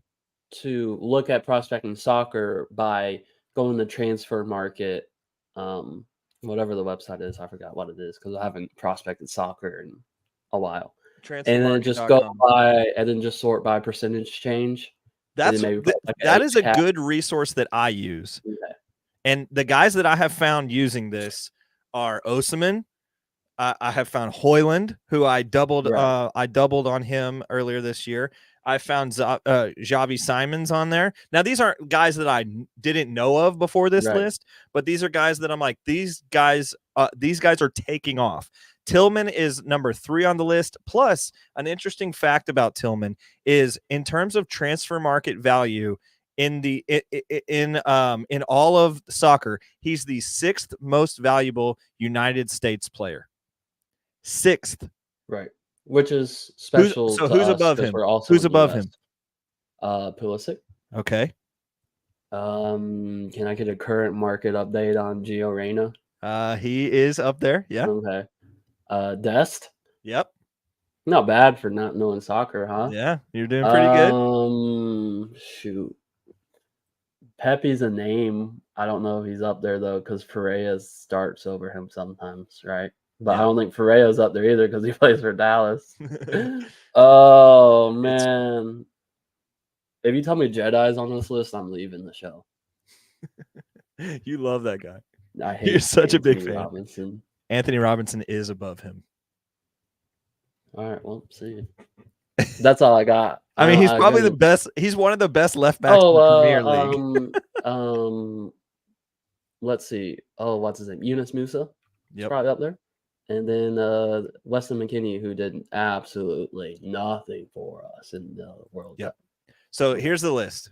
[SPEAKER 2] to look at prospecting soccer by going to transfer market, whatever the website is? I forgot what it is because I haven't prospected soccer in a while. And then just go by, and then just sort by percentage change.
[SPEAKER 1] That is a good resource that I use. Okay. And the guys that I have found using this are Osimhen. I have found Højlund, who I doubled. Right. I doubled on him earlier this year. I found Xavi Simons on there. Now, these aren't guys that I didn't know of before this list, but these are guys that I'm like, these guys are taking off. Tillman is number 3 on the list. Plus, an interesting fact about Tillman is in terms of transfer market value in all of soccer, he's the 6th most valuable United States player. 6th.
[SPEAKER 2] Right. Which is special.
[SPEAKER 1] Who's above him? Who's above him?
[SPEAKER 2] Pulisic.
[SPEAKER 1] Okay.
[SPEAKER 2] Can I get a current market update on Gio Reyna?
[SPEAKER 1] He is up there. Yeah.
[SPEAKER 2] Okay. Dest.
[SPEAKER 1] Yep.
[SPEAKER 2] Not bad for not knowing soccer, huh?
[SPEAKER 1] Yeah, you're doing pretty good.
[SPEAKER 2] Shoot. Pepe's a name. I don't know if he's up there though, because Pereira starts over him sometimes, right? But I don't think Ferreira's up there either because he plays for Dallas. Oh man! If you tell me Jedi's on this list, I'm leaving the show.
[SPEAKER 1] You love that guy.
[SPEAKER 2] I hate.
[SPEAKER 1] You're such a big fan.
[SPEAKER 2] Robinson.
[SPEAKER 1] Anthony Robinson is above him.
[SPEAKER 2] All right, well, see. That's all I got.
[SPEAKER 1] I mean, he's probably the best. He's one of the best left backs in the
[SPEAKER 2] Premier League. Let's see. Oh, what's his name? Yunus Musa. Yep. Probably up there. And then Weston McKinney, who did absolutely nothing for us in the World Cup.
[SPEAKER 1] So here's the list.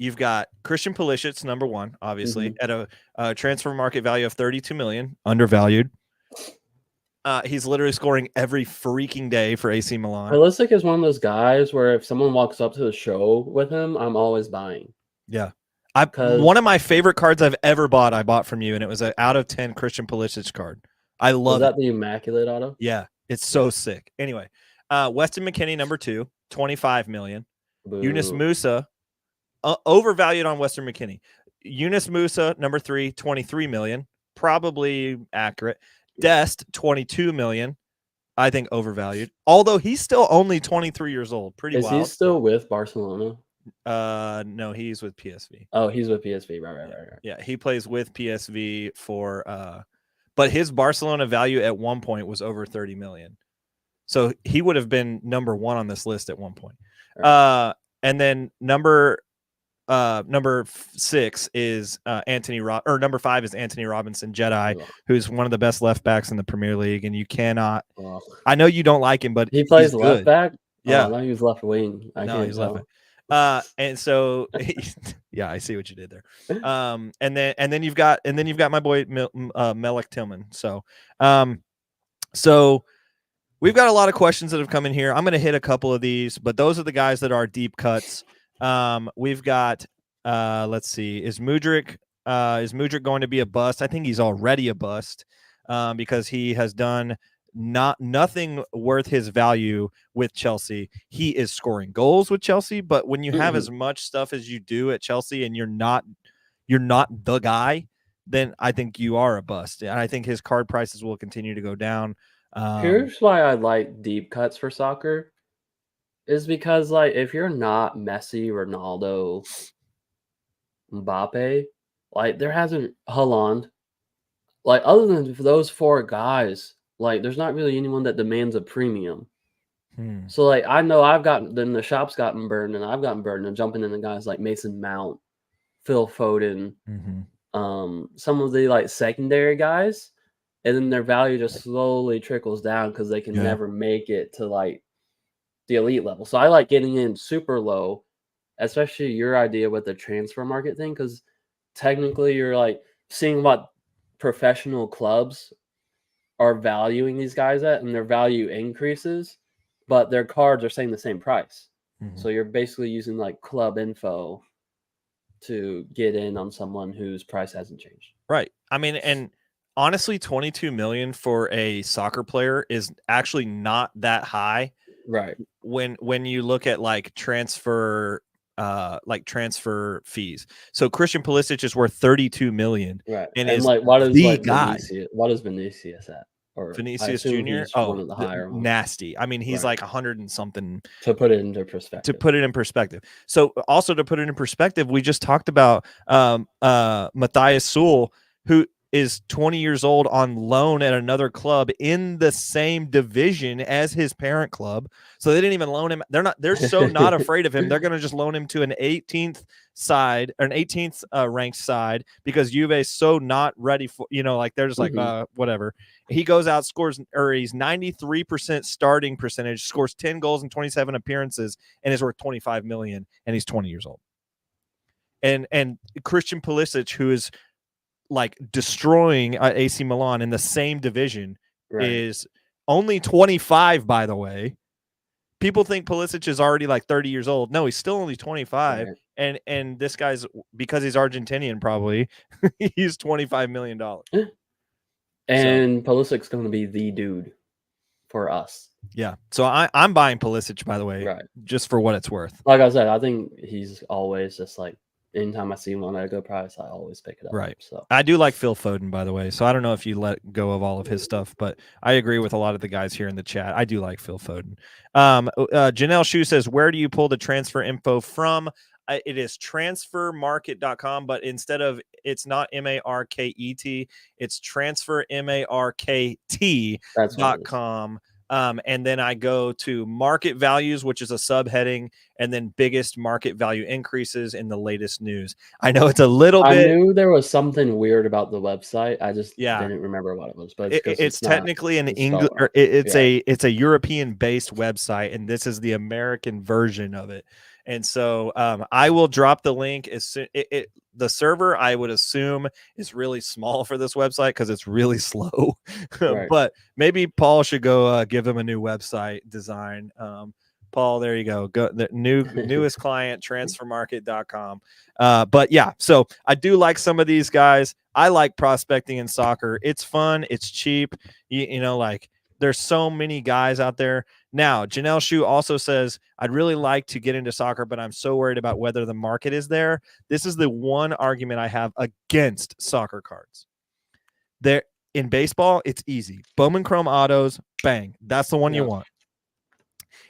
[SPEAKER 1] You've got Christian Pulisic, number one, obviously, at a transfer market value of $32 million, undervalued. He's literally scoring every freaking day for AC Milan.
[SPEAKER 2] Pulisic is one of those guys where if someone walks up to the show with him, I'm always buying.
[SPEAKER 1] Yeah. One of my favorite cards I've ever bought, I bought from you, and it was an out of 10 Christian Pulisic card. I love it.
[SPEAKER 2] Was that the Immaculate Auto?
[SPEAKER 1] Yeah, it's so sick. Anyway, Weston McKennie, number 2, $25 million. Yunus Musa, overvalued on Western McKennie. Yunus Musa, number 3, $23 million. Probably accurate. Dest, $22 million. I think overvalued. Although he's still only 23 years old. Pretty wild.
[SPEAKER 2] Is he still with Barcelona?
[SPEAKER 1] No, he's with PSV.
[SPEAKER 2] Oh, he's with PSV. Right.
[SPEAKER 1] Yeah, he plays with PSV for but his Barcelona value at one point was over 30 million. So he would have been number 1 on this list at one point. Right. And then number 6 is number 5 is Anthony Robinson, Jedi, who's one of the best left backs in the Premier League, and you cannot. I know you don't like him, but
[SPEAKER 2] he plays left back.
[SPEAKER 1] Yeah,
[SPEAKER 2] no, he was left wing.
[SPEAKER 1] He's left back. And so, yeah, I see what you did there. And then you've got my boy Melik Tillman. So we've got a lot of questions that have come in here. I'm going to hit a couple of these, but those are the guys that are deep cuts. We've got let's see, is Mudryk going to be a bust? I think he's already a bust because he has done nothing worth his value with Chelsea. He is scoring goals with Chelsea, but when you have as much stuff as you do at Chelsea and you're not the guy, then I think you are a bust. And I think his card prices will continue to go down.
[SPEAKER 2] Here's why I like deep cuts for soccer is because, like, if you're not Messi, Ronaldo, Mbappe, like, there hasn't Haaland, like, other than those 4 guys, like, there's not really anyone that demands a premium. So, like, I know the shop's gotten burned, and I've gotten burned and jumping into guys like Mason Mount, Phil Foden, some of the, like, secondary guys, and then their value just slowly trickles down because they can never make it to, like, the elite level. So I like getting in super low, especially your idea with the transfer market thing, because technically you're, like, seeing what professional clubs are valuing these guys at, and their value increases, but their cards are saying the same price. So you're basically using, like, club info to get in on someone whose price hasn't changed.
[SPEAKER 1] Right. I mean, and honestly, 22 million for a soccer player is actually not that high.
[SPEAKER 2] Right.
[SPEAKER 1] When you look at like transfer fees. So Christian Pulisic is worth 32 million.
[SPEAKER 2] Right.
[SPEAKER 1] And
[SPEAKER 2] is
[SPEAKER 1] like
[SPEAKER 2] what is
[SPEAKER 1] the
[SPEAKER 2] like
[SPEAKER 1] guy.
[SPEAKER 2] What is Vinicius at? Or
[SPEAKER 1] Vinicius Jr.
[SPEAKER 2] One of the higher ones.
[SPEAKER 1] Nasty. I mean, he's like 100 and something.
[SPEAKER 2] To put it into perspective.
[SPEAKER 1] So also to put it in perspective, we just talked about Matthias Sewell, who is 20 years old on loan at another club in the same division as his parent club. So they didn't even loan him. They're so not afraid of him. They're going to just loan him to an 18th side or an 18th ranked side because Juve's so not ready for, like they're just like, whatever. He goes out, scores, or he's 93% starting percentage, scores 10 goals and 27 appearances, and is worth 25 million, and he's 20 years old. And Christian Pulisic, who is like destroying AC Milan in the same division, is only 25, by the way. People think Pulisic is already like 30 years old. No, he's still only 25. Right. And this guy's, because he's Argentinian, probably, he's $25 million.
[SPEAKER 2] And Pulisic's going to be the dude for us.
[SPEAKER 1] Yeah. So I'm buying Pulisic, by the way, just for what it's worth.
[SPEAKER 2] Like I said, I think he's always just like, anytime I see one at a good price, I always pick it up.
[SPEAKER 1] Right.
[SPEAKER 2] So
[SPEAKER 1] I do like Phil Foden, by the way. So I don't know if you let go of all of his stuff, but I agree with a lot of the guys here in the chat. I do like Phil Foden. Janelle Shu says, where do you pull the transfer info from? It is transfermarket.com, but instead of, it's not MARKET, it's transfermarkt.com. And then I go to market values, which is a subheading, and then biggest market value increases in the latest news. I know it's a little bit.
[SPEAKER 2] I knew there was something weird about the website. I just didn't remember what it was. But
[SPEAKER 1] it's technically an English. It's a European based website, and this is the American version of it. And so I will drop the link as soon. The server, I would assume, is really small for this website because it's really slow.
[SPEAKER 2] Right.
[SPEAKER 1] But maybe Paul should go give him a new website design. Paul, there you go. Go the newest client, transfermarket.com. But yeah, so I do like some of these guys. I like prospecting in soccer. It's fun. It's cheap. You know, like there's so many guys out there. Now, Janelle Shu also says, I'd really like to get into soccer, but I'm so worried about whether the market is there. This is the one argument I have against soccer cards. There in baseball, it's easy. Bowman Chrome autos, bang. That's the one you want.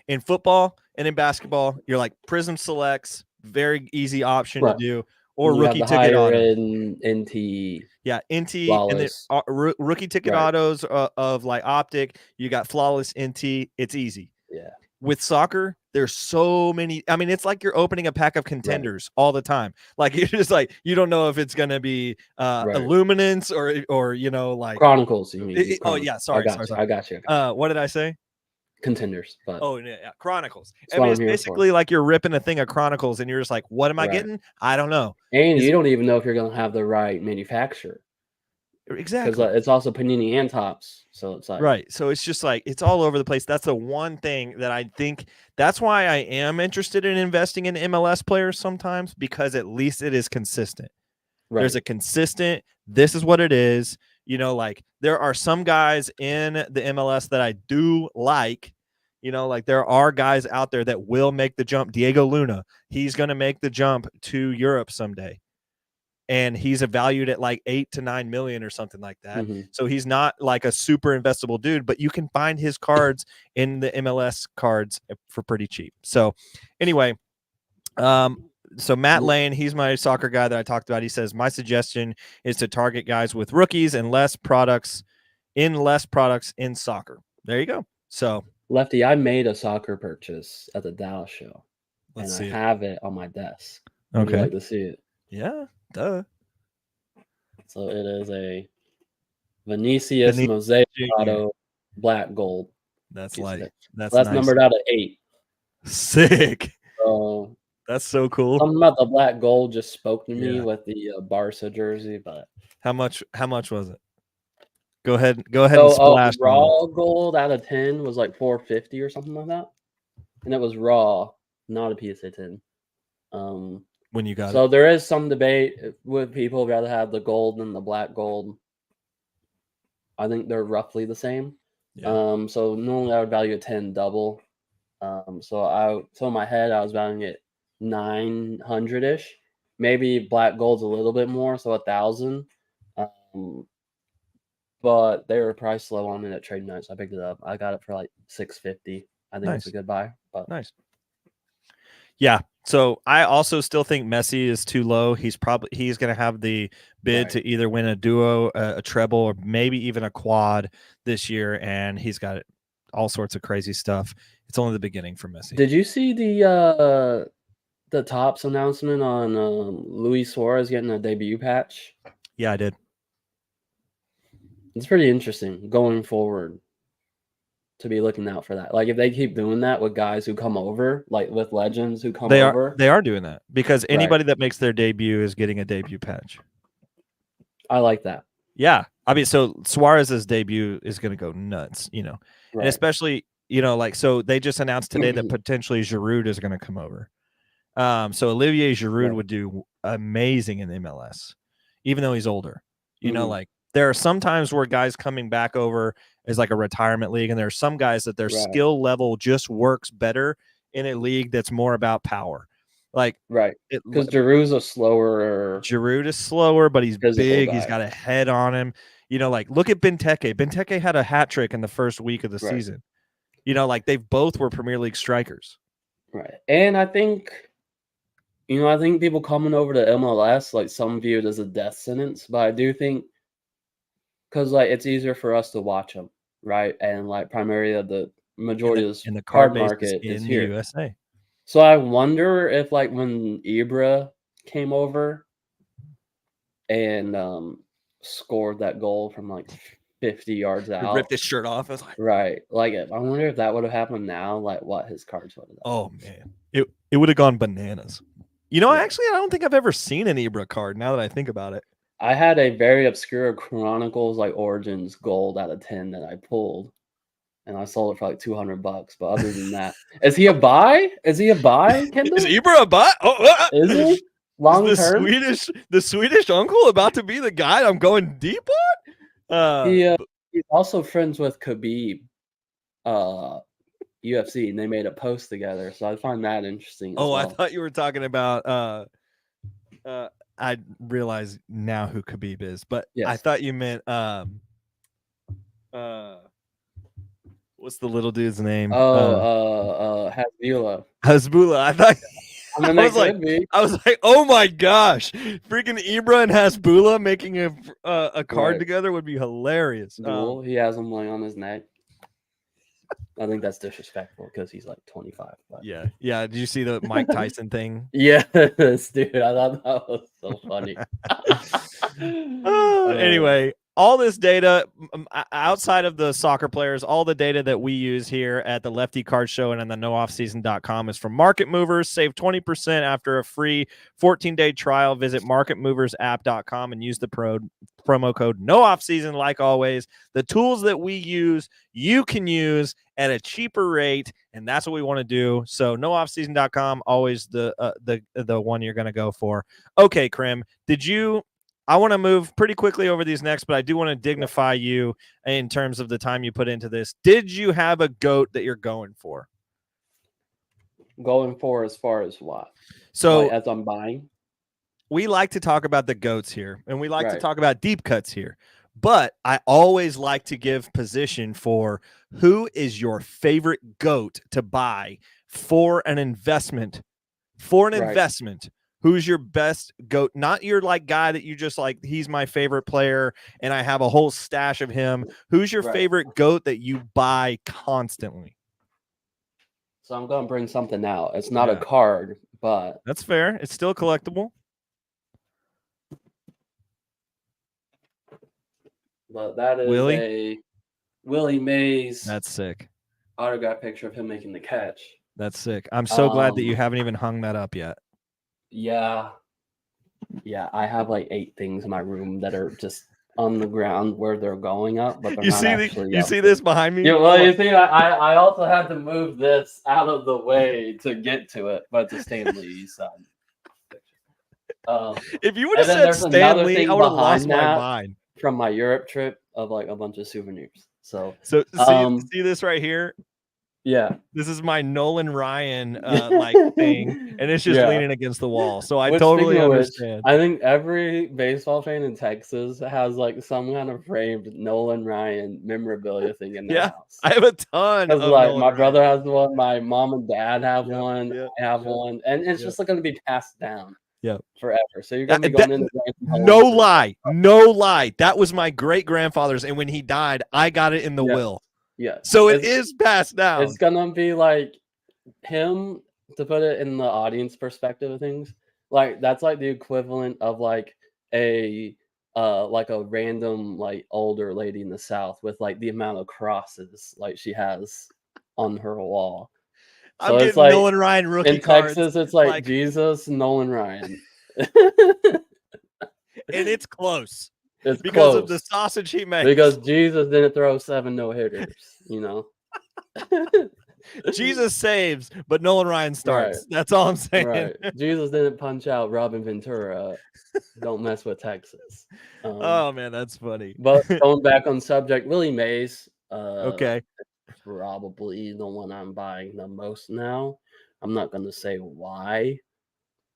[SPEAKER 1] In football and in basketball, you're like Prism Selects, very easy option to do, or rookie ticket autos.
[SPEAKER 2] NT.
[SPEAKER 1] Yeah, NT
[SPEAKER 2] Flawless.
[SPEAKER 1] and then rookie ticket autos of like Optic. You got Flawless NT. It's easy.
[SPEAKER 2] Yeah.
[SPEAKER 1] With soccer, there's so many. I mean, it's like you're opening a pack of contenders all the time. Like you're just like you don't know if it's gonna be Illuminance or you know like
[SPEAKER 2] Chronicles. You mean?
[SPEAKER 1] Chronicles. Oh yeah, sorry.
[SPEAKER 2] I got you.
[SPEAKER 1] What did I say?
[SPEAKER 2] Contenders. But
[SPEAKER 1] yeah, Chronicles. I mean, it's basically like you're ripping a thing of Chronicles, and you're just like, what am I getting? I don't know.
[SPEAKER 2] And you don't even know if you're gonna have the right manufacturer.
[SPEAKER 1] Exactly,
[SPEAKER 2] because it's also Panini and Topps, so it's like
[SPEAKER 1] right. So it's just like it's all over the place. That's the one thing that I think that's why I am interested in investing in MLS players sometimes, because at least it is consistent. Right. There's a consistent. This is what it is. You know, like there are some guys in the MLS that I do like. You know, like there are guys out there that will make the jump. Diego Luna, he's going to make the jump to Europe someday. And he's valued at like 8 to 9 million or something like that. So he's not like a super investable dude, but you can find his cards in the MLS cards for pretty cheap. So anyway, so Matt Lane, he's my soccer guy that I talked about. He says, my suggestion is to target guys with rookies and less products in soccer. There you go. So
[SPEAKER 2] Lefty, I made a soccer purchase at the Dallas show. I have it on my desk. Would you like to see it?
[SPEAKER 1] Yeah. Duh.
[SPEAKER 2] So it is a Vinicius Mosaic Auto Black Gold.
[SPEAKER 1] That's like that's
[SPEAKER 2] nice. Numbered out of 8.
[SPEAKER 1] Sick.
[SPEAKER 2] So
[SPEAKER 1] that's so cool.
[SPEAKER 2] Something about the black gold just spoke to me with the Barca jersey. But
[SPEAKER 1] how much was it? Go ahead and splash.
[SPEAKER 2] Raw gold out of 10 was like $450 or something like that, and it was raw, not a PSA 10.
[SPEAKER 1] When you got
[SPEAKER 2] so there is some debate with people rather have the gold than the black gold. I think they're roughly the same. Yeah. So normally I would value a 10 double. So in my head I was valuing it 900-ish. Maybe black gold's a little bit more, so 1,000. But they were priced low on it at trade night, so I picked it up. I got it for like $650. I think it's a good buy. But
[SPEAKER 1] nice. Yeah. So I also still think Messi is too low. He's going to have the bid to either win a duo, a treble, or maybe even a quad this year, and he's got all sorts of crazy stuff. It's only the beginning for Messi.
[SPEAKER 2] Did you see the Topps announcement on Luis Suarez getting a debut patch?
[SPEAKER 1] Yeah, I did.
[SPEAKER 2] It's pretty interesting going forward to be looking out for that. Like if they keep doing that with guys who come over, like with legends who come over.
[SPEAKER 1] They are doing that because anybody that makes their debut is getting a debut patch.
[SPEAKER 2] I like that.
[SPEAKER 1] Yeah. I mean, so Suarez's debut is going to go nuts, you know, and especially, you know, like, so they just announced today that potentially Giroud is going to come over. So Olivier Giroud would do amazing in MLS, even though he's older, you know, like there are some times where guys coming back over is like a retirement league. And there are some guys that their skill level just works better in a league that's more about power. Like,
[SPEAKER 2] because Giroud
[SPEAKER 1] is slower, but he's big. Guy. He's got a head on him. You know, like look at Benteke. Benteke had a hat trick in the first week of the season. You know, like they both were Premier League strikers.
[SPEAKER 2] Right. And I think people coming over to MLS, like some view it as a death sentence, but I do think because like it's easier for us to watch them, right? And like primarily the majority of
[SPEAKER 1] the
[SPEAKER 2] card market is here.
[SPEAKER 1] The USA.
[SPEAKER 2] So I wonder if like when Ibra came over and scored that goal from like 50 yards out,
[SPEAKER 1] ripped his shirt off. I was like,
[SPEAKER 2] I wonder if that would have happened now, like what his cards would have done.
[SPEAKER 1] Oh man, It would have gone bananas. You know,
[SPEAKER 2] Yeah.
[SPEAKER 1] actually, I don't think I've ever seen an Ibra card now that I think about it.
[SPEAKER 2] I had a very obscure Chronicles like Origins gold out of 10 that I pulled, and I sold it for like $200. But other than that, is he a buy? Is he a buy, Kendall?
[SPEAKER 1] Is Ibra a butt? Oh,
[SPEAKER 2] Is he
[SPEAKER 1] is
[SPEAKER 2] long
[SPEAKER 1] the
[SPEAKER 2] term?
[SPEAKER 1] Swedish uncle about to be the guy I'm going deep on?
[SPEAKER 2] He's also friends with Khabib, UFC, and they made a post together. So I find that interesting.
[SPEAKER 1] Oh,
[SPEAKER 2] well.
[SPEAKER 1] I thought you were talking about. I realize now who Khabib is, but
[SPEAKER 2] Yes.
[SPEAKER 1] I thought you meant what's the little dude's name?
[SPEAKER 2] Hasbullah.
[SPEAKER 1] Hasbullah. I thought.
[SPEAKER 2] I mean,
[SPEAKER 1] I was like, oh my gosh, freaking Ibra and Hasbullah making a card together would be hilarious.
[SPEAKER 2] Duel. He has him like on his neck. I think that's disrespectful because he's like 25. But.
[SPEAKER 1] Yeah. Did you see the Mike Tyson thing?
[SPEAKER 2] Yes, dude. I thought that was so funny.
[SPEAKER 1] Anyway, all this data outside of the soccer players, all the data that we use here at the Lefty Card Show and on the nooffseason.com is from Market Movers. Save 20% after a free 14-day trial. Visit marketmoversapp.com and use the promo code NOOFFSEASON. Like always, the tools that we use, you can use at a cheaper rate, and that's what we want to do. So nooffseason.com, always the one you're going to go for. Okay, Krim, I want to move pretty quickly over these next, but I do want to dignify you in terms of the time you put into this. Did you have a GOAT that you're going for?
[SPEAKER 2] Going for as far as what?
[SPEAKER 1] So
[SPEAKER 2] like as I'm buying?
[SPEAKER 1] We like to talk about the GOATs here, and we like to talk about deep cuts here. But I always like to give position for who is your favorite GOAT to buy for an investment. Who's your best GOAT? Not your like guy that you just like, he's my favorite player and I have a whole stash of him. Who's your favorite GOAT that you buy constantly?
[SPEAKER 2] So I'm going to bring something out. It's not a card, but...
[SPEAKER 1] That's fair. It's still collectible.
[SPEAKER 2] But that is a Willie Mays.
[SPEAKER 1] That's sick.
[SPEAKER 2] Autograph picture of him making the catch.
[SPEAKER 1] That's sick. I'm so glad that you haven't even hung that up yet.
[SPEAKER 2] Yeah, I have like 8 things in my room that are just on the ground where they're going up, but they're not actually
[SPEAKER 1] you see this behind me?
[SPEAKER 2] Yeah, well, you see, I also had to move this out of the way to get to it, but it's a Stan Lee side.
[SPEAKER 1] If you would have said Stan Lee, I would have lost my mind.
[SPEAKER 2] From my Europe trip of like a bunch of souvenirs. So
[SPEAKER 1] see this right here?
[SPEAKER 2] Yeah,
[SPEAKER 1] this is my Nolan Ryan like thing, and it's just leaning against the wall. So I totally understand.
[SPEAKER 2] I think every baseball fan in Texas has like some kind of framed Nolan Ryan memorabilia thing in their house.
[SPEAKER 1] I have a ton.
[SPEAKER 2] Of like Nolan my brother has one, my mom and dad have one, I have one, and it's just going to be passed down. Forever. So you're gonna be going into
[SPEAKER 1] no lie. That was my great grandfather's, and when he died, I got it in the will.
[SPEAKER 2] Yeah.
[SPEAKER 1] So it is passed down.
[SPEAKER 2] It's gonna be like him, to put it in the audience perspective of things. Like that's like the equivalent of like a random like older lady in the South with like the amount of crosses like she has on her wall.
[SPEAKER 1] So it's like Nolan Ryan rookie
[SPEAKER 2] in
[SPEAKER 1] cards.
[SPEAKER 2] Texas, it's like Jesus, Nolan Ryan.
[SPEAKER 1] And it's close.
[SPEAKER 2] It's
[SPEAKER 1] because
[SPEAKER 2] close.
[SPEAKER 1] Of the sausage he made.
[SPEAKER 2] Because Jesus didn't throw 7 no-hitters, you know.
[SPEAKER 1] Jesus saves, but Nolan Ryan starts.
[SPEAKER 2] Right.
[SPEAKER 1] That's all I'm saying.
[SPEAKER 2] Right. Jesus didn't punch out Robin Ventura. Don't mess with Texas.
[SPEAKER 1] Oh man, that's funny.
[SPEAKER 2] But going back on subject, Willie Mays.
[SPEAKER 1] Okay.
[SPEAKER 2] Probably the one I'm buying the most now. I'm not going to say why,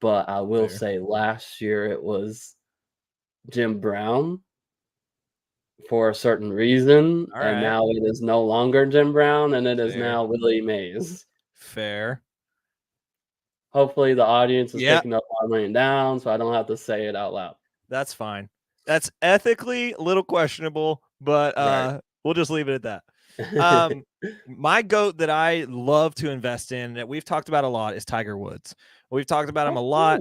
[SPEAKER 2] but I will say last year it was Jim Brown for a certain reason, and now it is no longer Jim Brown, and it is now Willie Mays.
[SPEAKER 1] Fair.
[SPEAKER 2] Hopefully the audience is picking up what I'm laying down, so I don't have to say it out loud.
[SPEAKER 1] That's fine. That's ethically a little questionable, but we'll just leave it at that. My GOAT that I love to invest in that we've talked about a lot is Tiger Woods. We've talked about him a lot.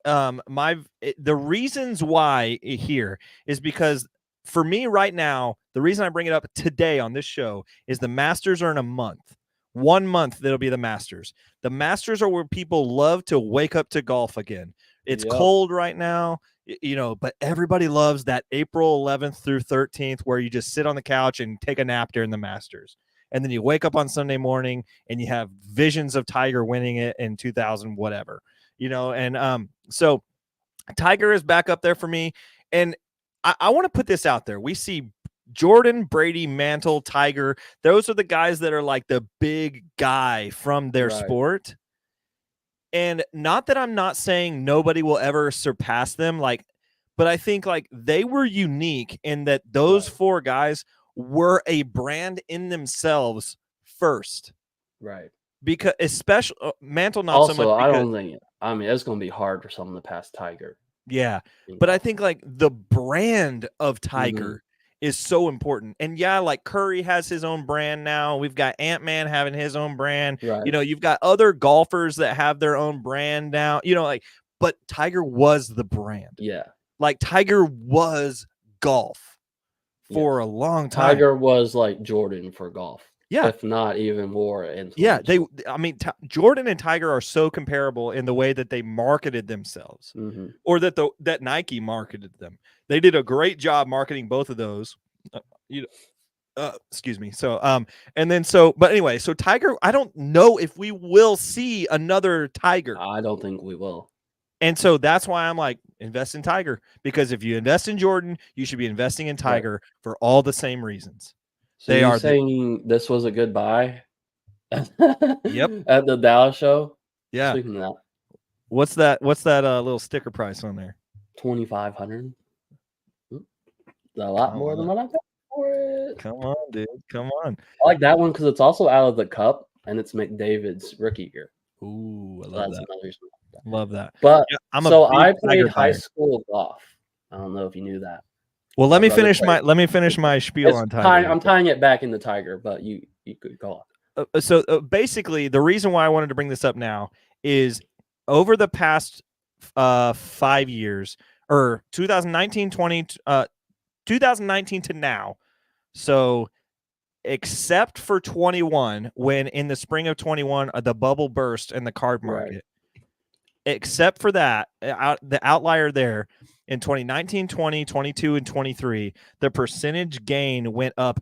[SPEAKER 1] The reasons why here is because for me right now, the reason I bring it up today on this show is the Masters are in a month. 1 month that'll be the Masters. The Masters are where people love to wake up to golf again. It's cold right now, but everybody loves that April 11th through 13th where you just sit on the couch and take a nap during the Masters. And then you wake up on Sunday morning and you have visions of Tiger winning it in 2000 whatever. So Tiger is back up there for me. And I want to put this out there. We see Jordan, Brady, Mantle, Tiger. Those are the guys that are like the big guy from their sport. And not that I'm not saying nobody will ever surpass them, but I think like they were unique in that those four guys were a brand in themselves first.
[SPEAKER 2] Right.
[SPEAKER 1] Because especially Mantle, not
[SPEAKER 2] also,
[SPEAKER 1] so much.
[SPEAKER 2] I don't think it's going to be hard for someone to pass Tiger.
[SPEAKER 1] Yeah. But I think like the brand of Tiger is so important. And yeah, like Curry has his own brand now. We've got Ant-Man having his own brand.
[SPEAKER 2] Right.
[SPEAKER 1] You've got other golfers that have their own brand now. But Tiger was the brand.
[SPEAKER 2] Yeah.
[SPEAKER 1] Like Tiger was golf for a long time.
[SPEAKER 2] Tiger was like Jordan for golf.
[SPEAKER 1] Yeah.
[SPEAKER 2] If not even more.
[SPEAKER 1] Yeah. Jordan and Tiger are so comparable in the way that they marketed themselves or that Nike marketed them. They did a great job marketing both of those. Excuse me. So, but anyway, so Tiger, I don't know if we will see another Tiger.
[SPEAKER 2] I don't think we will.
[SPEAKER 1] And so that's why I'm like, invest in Tiger, because if you invest in Jordan, you should be investing in Tiger for all the same reasons.
[SPEAKER 2] So you're saying this was a good buy?
[SPEAKER 1] Yep.
[SPEAKER 2] At the Dallas show?
[SPEAKER 1] Yeah.
[SPEAKER 2] Speaking of that.
[SPEAKER 1] What's that little sticker price on there?
[SPEAKER 2] $2,500. A lot more than what I got for it.
[SPEAKER 1] Come on, dude. Come on.
[SPEAKER 2] I like that one because it's also out of the cup and it's McDavid's rookie year.
[SPEAKER 1] Ooh, I love that. Love that.
[SPEAKER 2] But I played high school golf. I don't know if you knew that.
[SPEAKER 1] Well, let me finish my spiel on Tiger.
[SPEAKER 2] I'm tying it back into Tiger, but you could go
[SPEAKER 1] on. So basically, the reason why I wanted to bring this up now is over the past 5 years, or 2019 to now. So except for 21, when in the spring of 21, the bubble burst in the card market. Right. Except for that, the outlier there, in 2019, 20, 22, and 23, the percentage gain went up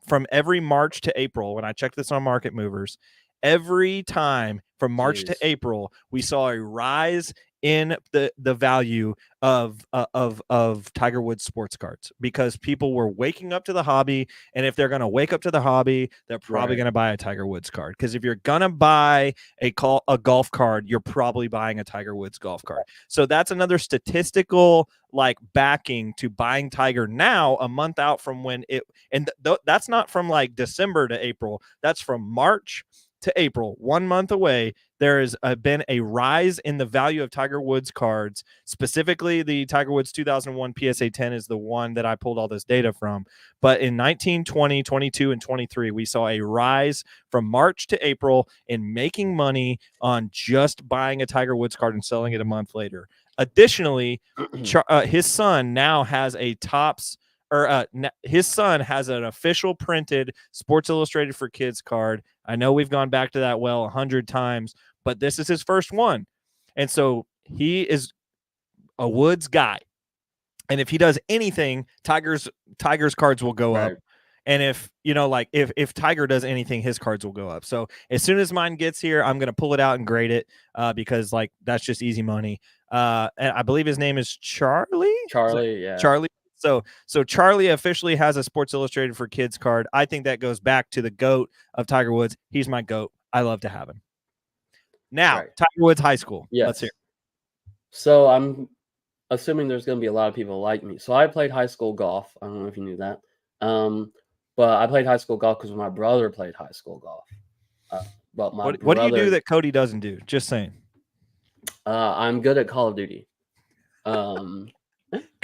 [SPEAKER 1] from every March to April. When I checked this on Market Movers, every time from March to April, we saw a rise in the value of Tiger Woods sports cards, because people were waking up to the hobby. And if they're going to wake up to the hobby, they're probably going to buy a Tiger Woods card. Because if you're going to buy a golf card, you're probably buying a Tiger Woods golf card. So that's another statistical backing to buying Tiger now, a month out from when that's not from December to April. That's from March to April, 1 month away. There has been a rise in the value of Tiger Woods cards. Specifically, the Tiger Woods 2001 PSA 10 is the one that I pulled all this data from. But in 19, 20, 22, and 23, we saw a rise from March to April in making money on just buying a Tiger Woods card and selling it a month later. Additionally, his son now has a Topps, his son has an official printed Sports Illustrated for Kids card. I know we've gone back to that 100 times, but this is his first one. And so he is a Woods guy. And if he does anything, Tiger's cards will go up. And if Tiger does anything, his cards will go up. So as soon as mine gets here, I'm going to pull it out and grade it because that's just easy money. And I believe his name is Charlie.
[SPEAKER 2] Yeah.
[SPEAKER 1] Charlie. So Charlie officially has a Sports Illustrated for Kids card. I think that goes back to the GOAT of Tiger Woods. He's my GOAT. I love to have him. Now, Tiger Woods High School.
[SPEAKER 2] Yes.
[SPEAKER 1] Let's hear.
[SPEAKER 2] So I'm assuming there's going to be a lot of people like me. So I played high school golf. I don't know if you knew that. But I played high school golf because my brother played high school golf. But
[SPEAKER 1] what do you do that Cody doesn't do? Just saying.
[SPEAKER 2] I'm good at Call of Duty.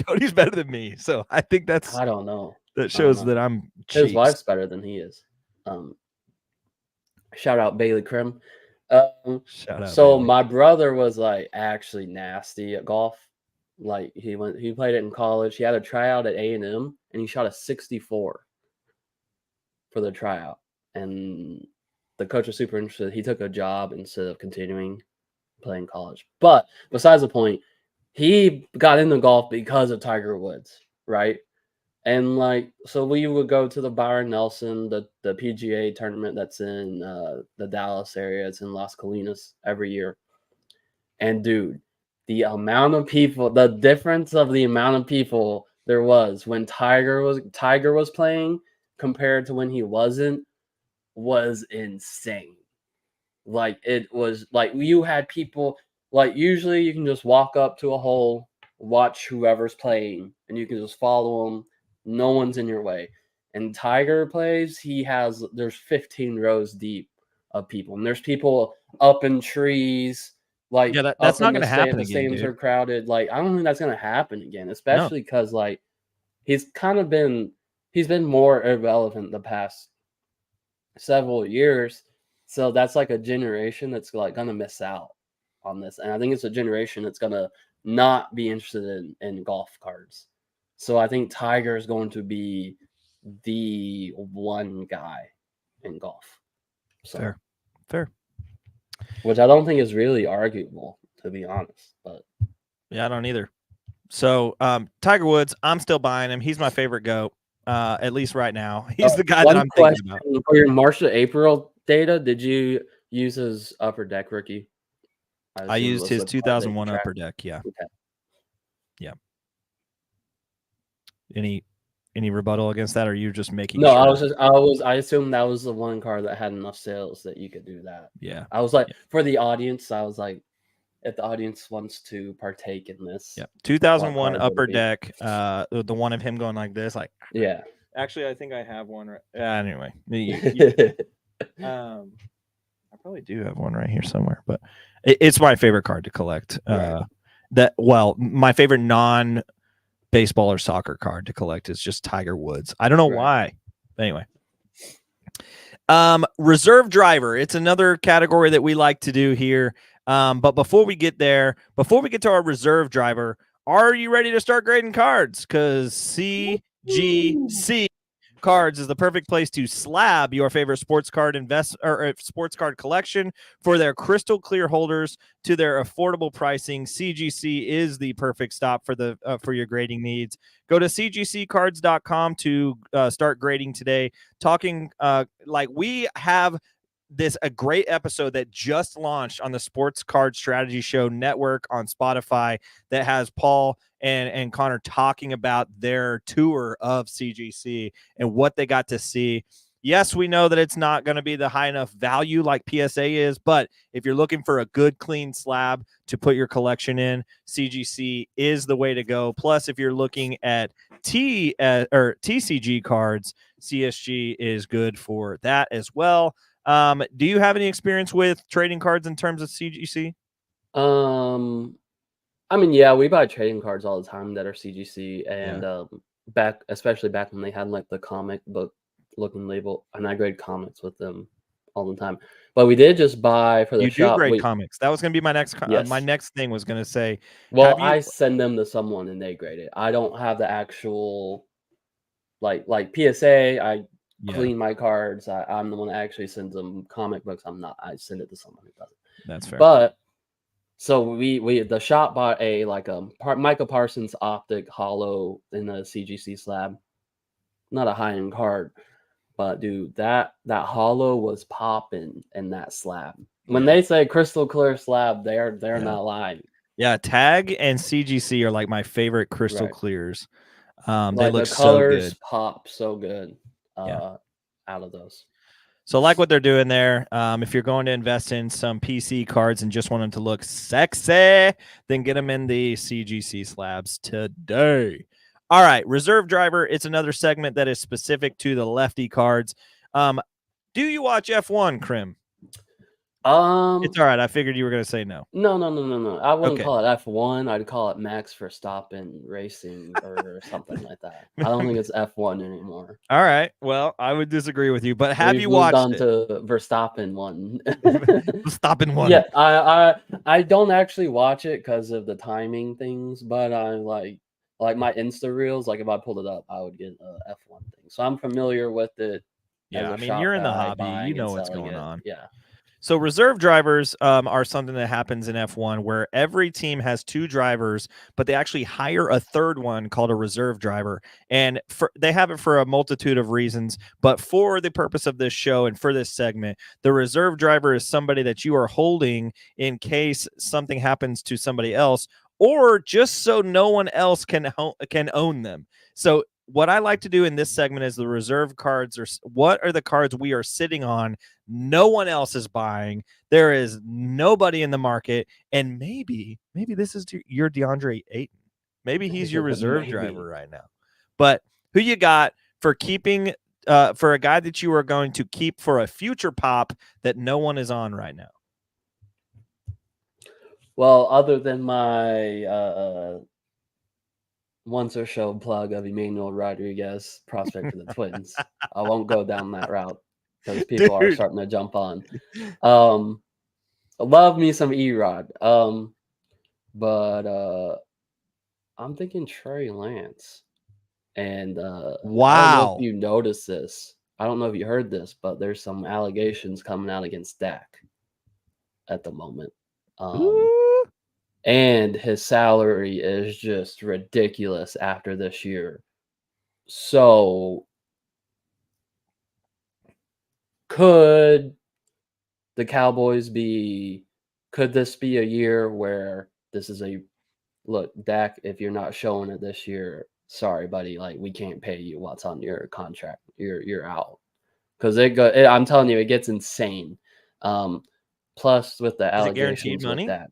[SPEAKER 1] Cody's better than me, so I think
[SPEAKER 2] I don't know.
[SPEAKER 1] That shows that I'm cheap.
[SPEAKER 2] His wife's better than he is. Shout out Bailey Krim.
[SPEAKER 1] Shout out.
[SPEAKER 2] So
[SPEAKER 1] Bailey.
[SPEAKER 2] My brother was actually nasty at golf. He played it in college. He had a tryout at A&M and he shot a 64 for the tryout. And the coach was super interested. He took a job instead of continuing playing college. But besides the point, he got into golf because of Tiger Woods, right? And like, so we would go to the Byron Nelson, the PGA tournament that's in the Dallas area. It's in Las Colinas every year. And dude, the amount of people, the difference of the amount of people there was when Tiger was playing compared to when he wasn't was insane. Like it was like you had people like usually you can just walk up to a hole, watch whoever's playing, and you can just follow them. No one's in your way. And Tiger plays, there's 15 rows deep of people, and there's people up in trees, like
[SPEAKER 1] Yeah, that's
[SPEAKER 2] up
[SPEAKER 1] not
[SPEAKER 2] in
[SPEAKER 1] going to happen
[SPEAKER 2] the
[SPEAKER 1] again,
[SPEAKER 2] stadiums
[SPEAKER 1] dude.
[SPEAKER 2] are crowded. Like I don't think that's gonna happen again,
[SPEAKER 1] No.
[SPEAKER 2] especially because like he's been more irrelevant the past several years. So that's like a generation that's like gonna miss out on this. And I think it's a generation that's gonna not be interested in golf cards. So I think Tiger is going to be the one guy in golf. So
[SPEAKER 1] Fair.
[SPEAKER 2] which I don't think is really arguable, to be honest. But
[SPEAKER 1] Yeah, I don't either. So Tiger Woods, I'm still buying him. He's my favorite GOAT, at least right now. He's the guy that
[SPEAKER 2] one
[SPEAKER 1] I'm thinking
[SPEAKER 2] question
[SPEAKER 1] about.
[SPEAKER 2] for your March to April data, did you use his upper deck rookie?
[SPEAKER 1] I
[SPEAKER 2] assume
[SPEAKER 1] used
[SPEAKER 2] was
[SPEAKER 1] his
[SPEAKER 2] the card that you
[SPEAKER 1] 2001
[SPEAKER 2] tracked.
[SPEAKER 1] upper deck. Yeah.
[SPEAKER 2] Okay.
[SPEAKER 1] Yeah. Any rebuttal against that, or are you just making
[SPEAKER 2] No,
[SPEAKER 1] sure?
[SPEAKER 2] I assumed that was the one card that had enough sales that you could do that.
[SPEAKER 1] Yeah.
[SPEAKER 2] I was like,
[SPEAKER 1] Yeah.
[SPEAKER 2] for the audience, I was like, if the audience wants to partake in this,
[SPEAKER 1] Yeah. 2001
[SPEAKER 2] card would it
[SPEAKER 1] upper
[SPEAKER 2] be?
[SPEAKER 1] deck. The one of him going like this, like.
[SPEAKER 2] Yeah.
[SPEAKER 1] Actually, I think I have one. Right. Anyway, I probably do have one right here somewhere, but it's my favorite card to collect.
[SPEAKER 2] Right.
[SPEAKER 1] My favorite non-baseball or soccer card to collect is just Tiger Woods. I don't know why. But anyway. Reserve driver. It's another category that we like to do here. But before we get to our reserve driver, are you ready to start grading cards? Because CGC Cards is the perfect place to slab your favorite sports card sports card collection for their crystal clear holders to their affordable pricing. CGC is the perfect stop for your grading needs. Go to cgccards.com to start grading today. Talking like we have a great episode that just launched on the Sports Card Strategy Show Network on Spotify that has Paul and Connor talking about their tour of CGC and what they got to see. Yes, we know that it's not going to be the high enough value like PSA is, but if you're looking for a good, clean slab to put your collection in, CGC is the way to go. Plus, if you're looking at TCG cards, CSG is good for that as well. Do you have any experience with trading cards in terms of CGC?
[SPEAKER 2] I mean, yeah, we buy trading cards all the time that are CGC, and especially back when they had like the comic book looking label, and I grade comics with them all the time. But we did just buy for the
[SPEAKER 1] You
[SPEAKER 2] shop.
[SPEAKER 1] do grade comics. That was going to be my next.
[SPEAKER 2] Yes.
[SPEAKER 1] My next thing was going to say.
[SPEAKER 2] Well, I send them to someone and they grade it. I don't have the actual like PSA. I clean my cards. I'm the one that actually sends them comic books. I'm not. I send it to someone who does it.
[SPEAKER 1] That's fair.
[SPEAKER 2] But so the shop bought a Micah Parsons optic hollow in the CGC slab. Not a high end card, but dude, that hollow was popping in that slab. When they say crystal clear slab, they're not lying.
[SPEAKER 1] Yeah, Tag and CGC are like my favorite crystal clears. They look
[SPEAKER 2] the colors
[SPEAKER 1] so good.
[SPEAKER 2] pop so good out of those.
[SPEAKER 1] So I like what they're doing there. If you're going to invest in some PC cards and just want them to look sexy, then get them in the CGC slabs today. All right, reserve driver. It's another segment that is specific to the lefty cards. Do you watch F1, Krim? It's all right. I figured you were going to say no.
[SPEAKER 2] No. I wouldn't call it F1. I'd call it Max Verstappen Racing or something like that. I don't think it's F1 anymore.
[SPEAKER 1] All right. Well, I would disagree with you, but have you watched
[SPEAKER 2] on to Verstappen one?
[SPEAKER 1] Verstappen one.
[SPEAKER 2] Yeah, I don't actually watch it because of the timing things, but I like my Insta reels. Like if I pulled it up, I would get a F1 thing. So I'm familiar with it
[SPEAKER 1] Yeah,
[SPEAKER 2] as
[SPEAKER 1] I
[SPEAKER 2] a
[SPEAKER 1] mean,
[SPEAKER 2] shop
[SPEAKER 1] you're in the
[SPEAKER 2] guy
[SPEAKER 1] hobby, you
[SPEAKER 2] buying and
[SPEAKER 1] know what's
[SPEAKER 2] selling
[SPEAKER 1] going
[SPEAKER 2] it.
[SPEAKER 1] on.
[SPEAKER 2] Yeah.
[SPEAKER 1] So reserve drivers are something that happens in F1 where every team has 2 drivers, but they actually hire a third one called a reserve driver. And they have it for a multitude of reasons. But for the purpose of this show and for this segment, the reserve driver is somebody that you are holding in case something happens to somebody else, or just so no one else can own them. So what I like to do in this segment is the reserve cards are what are the cards we are sitting on, no one else is buying, there is nobody in the market, and maybe this is your DeAndre Ayton. Maybe he's your reserve driver right now. But who you got for keeping for a guy that you are going to keep for a future pop that no one is on right now?
[SPEAKER 2] Well, other than my once or show plug of Emmanuel Rodriguez, prospect for the Twins, I won't go down that route because people are starting to jump on. Love me some Erod. But I'm thinking Trey Lance. And I don't know if
[SPEAKER 1] Wow.
[SPEAKER 2] you noticed this. I don't know if you heard this, but there's some allegations coming out against Dak at the moment. And his salary is just ridiculous after this year. So could the Cowboys could this be a year where this is look, Dak, if you're not showing it this year, sorry, buddy, like we can't pay you what's on your contract. You're out. Because I'm telling you, it gets insane. Plus with the
[SPEAKER 1] Is it guaranteed
[SPEAKER 2] allegations with
[SPEAKER 1] money?
[SPEAKER 2] that.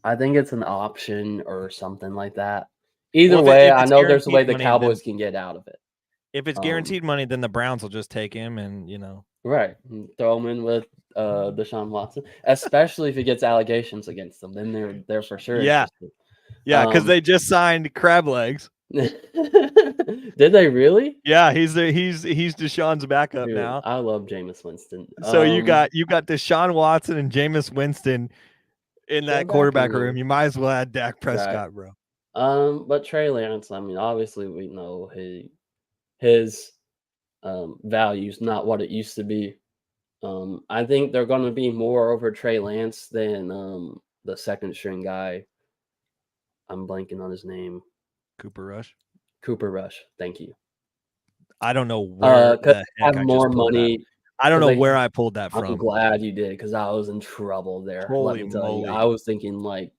[SPEAKER 2] I think it's an option or something like that. Either way, I know there's a way the Cowboys can get out of it.
[SPEAKER 1] If it's guaranteed money, then the Browns will just take him and,
[SPEAKER 2] Right. Throw him in with Deshaun Watson, especially if he gets allegations against them. Then they're for sure interested.
[SPEAKER 1] Yeah, because they just signed Crab Legs.
[SPEAKER 2] Did they really?
[SPEAKER 1] Yeah, he's Deshaun's backup now.
[SPEAKER 2] I love Jameis Winston.
[SPEAKER 1] So you got Deshaun Watson and Jameis Winston in that quarterback room. You might as well add Dak Prescott, bro.
[SPEAKER 2] But Trey Lance, I mean, obviously we know his value's not what it used to be. I think they're going to be more over Trey Lance than the second string guy. I'm blanking on his name.
[SPEAKER 1] Cooper
[SPEAKER 2] Rush. Thank you.
[SPEAKER 1] I don't know where the heck
[SPEAKER 2] I more money.
[SPEAKER 1] That. I don't know where I pulled that from.
[SPEAKER 2] I'm glad you did because I was in trouble there.
[SPEAKER 1] Holy
[SPEAKER 2] let me tell
[SPEAKER 1] moly.
[SPEAKER 2] you, I was thinking like,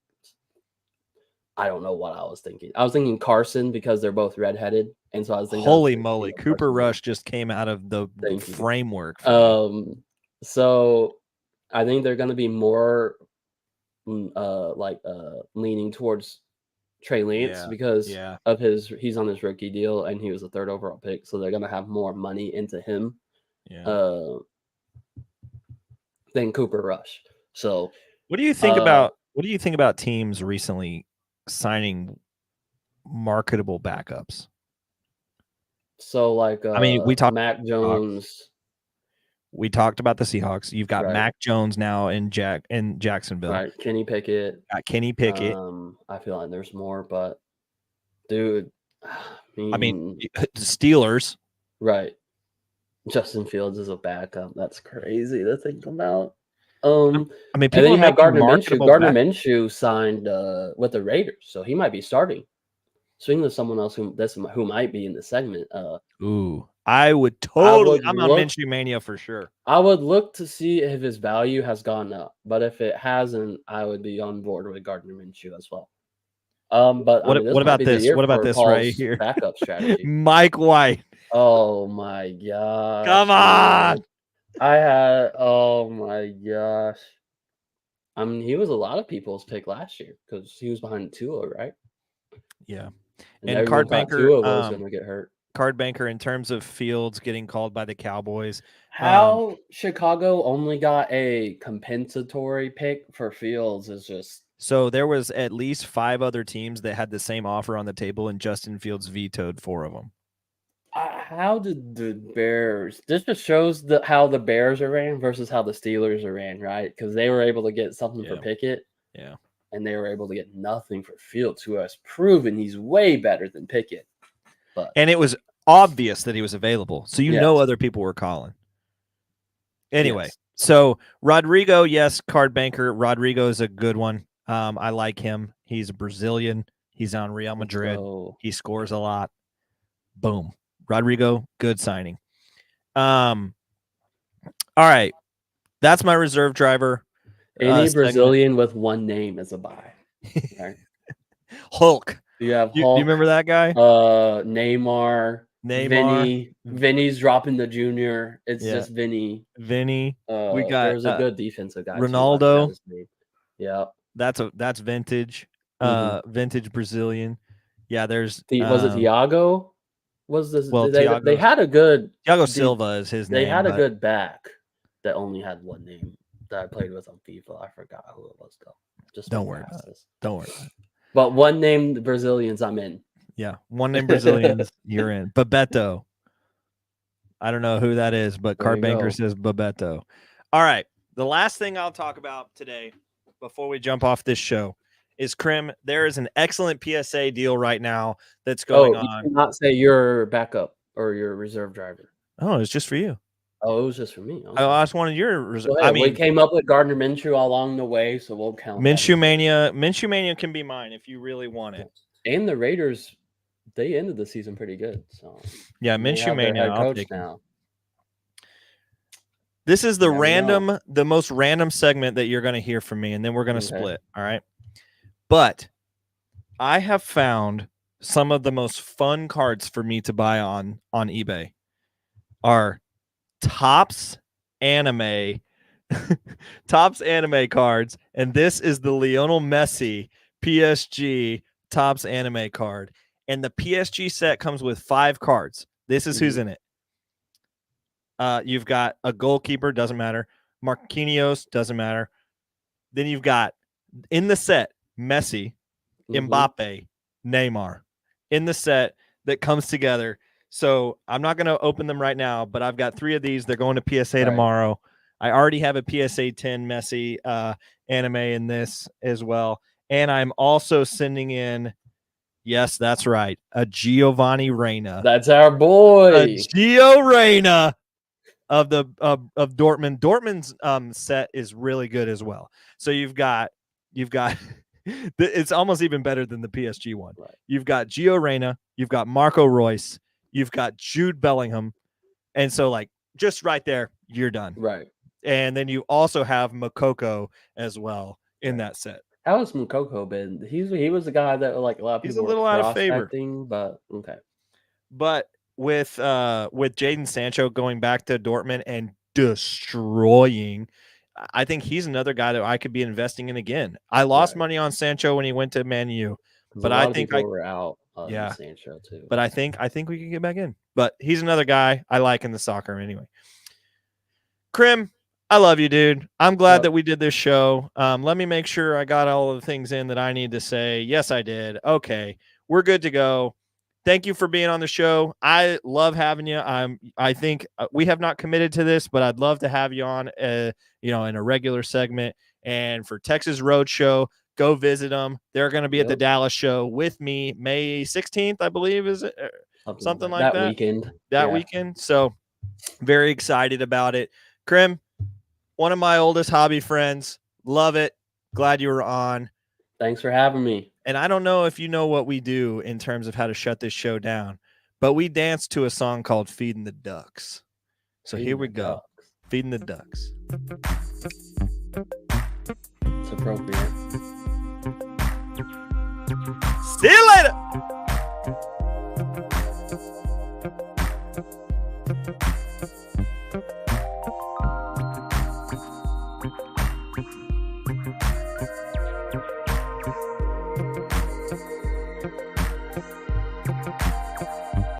[SPEAKER 2] I don't know what I was thinking. I was thinking Carson because they're both redheaded, and so I was thinking,
[SPEAKER 1] holy moly, Cooper Rush just came out of the framework.
[SPEAKER 2] So I think they're going to be more leaning towards Trey Lance because of he's on his rookie deal and he was a 3rd overall pick, so they're going to have more money into him than Cooper Rush. So
[SPEAKER 1] what do you think about teams recently signing marketable backups?
[SPEAKER 2] So like
[SPEAKER 1] I mean, we talked
[SPEAKER 2] Mac Jones.
[SPEAKER 1] We talked about the Seahawks. You've got Mac Jones now in Jacksonville.
[SPEAKER 2] Right. Kenny Pickett.
[SPEAKER 1] I
[SPEAKER 2] feel like there's more, but dude,
[SPEAKER 1] I mean the Steelers.
[SPEAKER 2] Right. Justin Fields is a backup. That's crazy to think about. I mean, people have Gardner Minshew. Gardner Minshew signed with the Raiders, so he might be starting. Speaking of someone else who might be in the segment.
[SPEAKER 1] I would totally. I'm on Minshew mania for sure.
[SPEAKER 2] I would look to see if his value has gone up, but if it hasn't, I would be on board with Gardner Minshew as well. But
[SPEAKER 1] what about this? What about this right here?
[SPEAKER 2] Backup strategy.
[SPEAKER 1] Mike White.
[SPEAKER 2] Oh my gosh!
[SPEAKER 1] Come on!
[SPEAKER 2] Oh my gosh! I mean, he was a lot of people's pick last year because he was behind Tua, right?
[SPEAKER 1] Yeah,
[SPEAKER 2] and Card Banker Tua was going to get hurt.
[SPEAKER 1] Card Banker, in terms of Fields getting called by the Cowboys,
[SPEAKER 2] how Chicago only got a compensatory pick for Fields is just.
[SPEAKER 1] So there was at least 5 other teams that had the same offer on the table, and Justin Fields vetoed 4 of them.
[SPEAKER 2] How did the Bears? This just shows how the Bears are ran versus how the Steelers are ran, right? Because they were able to get something for Pickett, and they were able to get nothing for Fields, who has proven he's way better than Pickett.
[SPEAKER 1] And it was obvious that he was available. So you know
[SPEAKER 2] Yes.
[SPEAKER 1] other people were calling. Anyway,
[SPEAKER 2] Yes.
[SPEAKER 1] so Rodrigo, yes, card banker. Rodrigo is a good one. I like him. He's a Brazilian. He's on Real Madrid.
[SPEAKER 2] So,
[SPEAKER 1] He scores a lot. Boom. Rodrigo, good signing. All right. That's my reserve driver.
[SPEAKER 2] any
[SPEAKER 1] segment.
[SPEAKER 2] Brazilian with one name is a buy. Right?
[SPEAKER 1] Hulk.
[SPEAKER 2] You have
[SPEAKER 1] Do
[SPEAKER 2] Hulk.
[SPEAKER 1] you remember that guy?
[SPEAKER 2] Neymar.
[SPEAKER 1] Neymar.
[SPEAKER 2] Vinny's dropping the junior. It's
[SPEAKER 1] Yeah.
[SPEAKER 2] just Vinny.
[SPEAKER 1] Vinny. We got
[SPEAKER 2] there was a good defensive guy.
[SPEAKER 1] Ronaldo.
[SPEAKER 2] Too. Yeah.
[SPEAKER 1] That's vintage. Vintage Brazilian. Yeah, there's
[SPEAKER 2] was it Thiago? Was this they had a good
[SPEAKER 1] Thiago Silva is his name.
[SPEAKER 2] They had a good back that only had one name that I played with on FIFA. I forgot who it was though. Just
[SPEAKER 1] don't worry about it. Don't worry about it.
[SPEAKER 2] But one named Brazilians, I'm in.
[SPEAKER 1] Yeah, one named Brazilians, you're in. Bebeto. I don't know who that is, but Card Banker says Bebeto. All right. The last thing I'll talk about today before we jump off this show is Krim. There is an excellent PSA deal right now that's going on.
[SPEAKER 2] You cannot say your backup or your reserve driver.
[SPEAKER 1] Oh, it's just for you.
[SPEAKER 2] Oh, it was just for me. Okay.
[SPEAKER 1] I just wanted your reserve.
[SPEAKER 2] I mean, we came up with Gardner Minshew along the way, so we'll count.
[SPEAKER 1] Minshew Mania can be mine if you really want it.
[SPEAKER 2] And the Raiders, they ended the season pretty good. So
[SPEAKER 1] yeah, Minshew Mania. I'll take now. This is the most random segment that you're going to hear from me, and then we're going to split. All right. But I have found some of the most fun cards for me to buy on eBay are Topps anime cards, and this is the Lionel Messi PSG Topps anime card, and the PSG set comes with 5 cards. This is who's in it. You've got a goalkeeper, doesn't matter. Marquinhos, doesn't matter. Then you've got in the set Messi, Mbappe, Neymar in the set that comes together. So I'm not going to open them right now, but I've got 3 of these. They're going to PSA tomorrow. I already have a PSA 10 Messi anime in this as well. And I'm also sending in, yes, that's right, a Giovanni Reyna.
[SPEAKER 2] That's our boy.
[SPEAKER 1] A Gio Reyna of Dortmund. Dortmund's set is really good as well. So you've got it's almost even better than the PSG one. Right. You've got Gio Reyna, you've got Marco Reus, you've got Jude Bellingham, and so like just right there, you're done.
[SPEAKER 2] Right.
[SPEAKER 1] And then you also have Moukoko as well in that set.
[SPEAKER 2] How has Moukoko been? He was the guy that like a lot of people.
[SPEAKER 1] He's a little out of favor,
[SPEAKER 2] but okay.
[SPEAKER 1] But with Jadon Sancho going back to Dortmund and destroying, I think he's another guy that I could be investing in again. I lost money on Sancho when he went to Man U, but I think
[SPEAKER 2] we're out on
[SPEAKER 1] Sancho too. But I think we can get back in. But he's another guy I like in the soccer anyway. Krim, I love you, dude. I'm glad that we did this show. Let me make sure I got all of the things in that I need to say. Yes, I did. Okay, we're good to go. Thank you for being on the show. I love having you. I think we have not committed to this, but I'd love to have you on, in a regular segment. And for Texas Roadshow, go visit them. They're going to be at the Dallas show with me May 16th, I believe, is it? Something like that. That weekend. So very excited about it. Krim, one of my oldest hobby friends. Love it. Glad you were on.
[SPEAKER 2] Thanks for having me.
[SPEAKER 1] And I don't know if you know what we do in terms of how to shut this show down, but we dance to a song called Feeding the Ducks. So here we go. Feeding the Ducks.
[SPEAKER 2] It's appropriate.
[SPEAKER 1] See you later.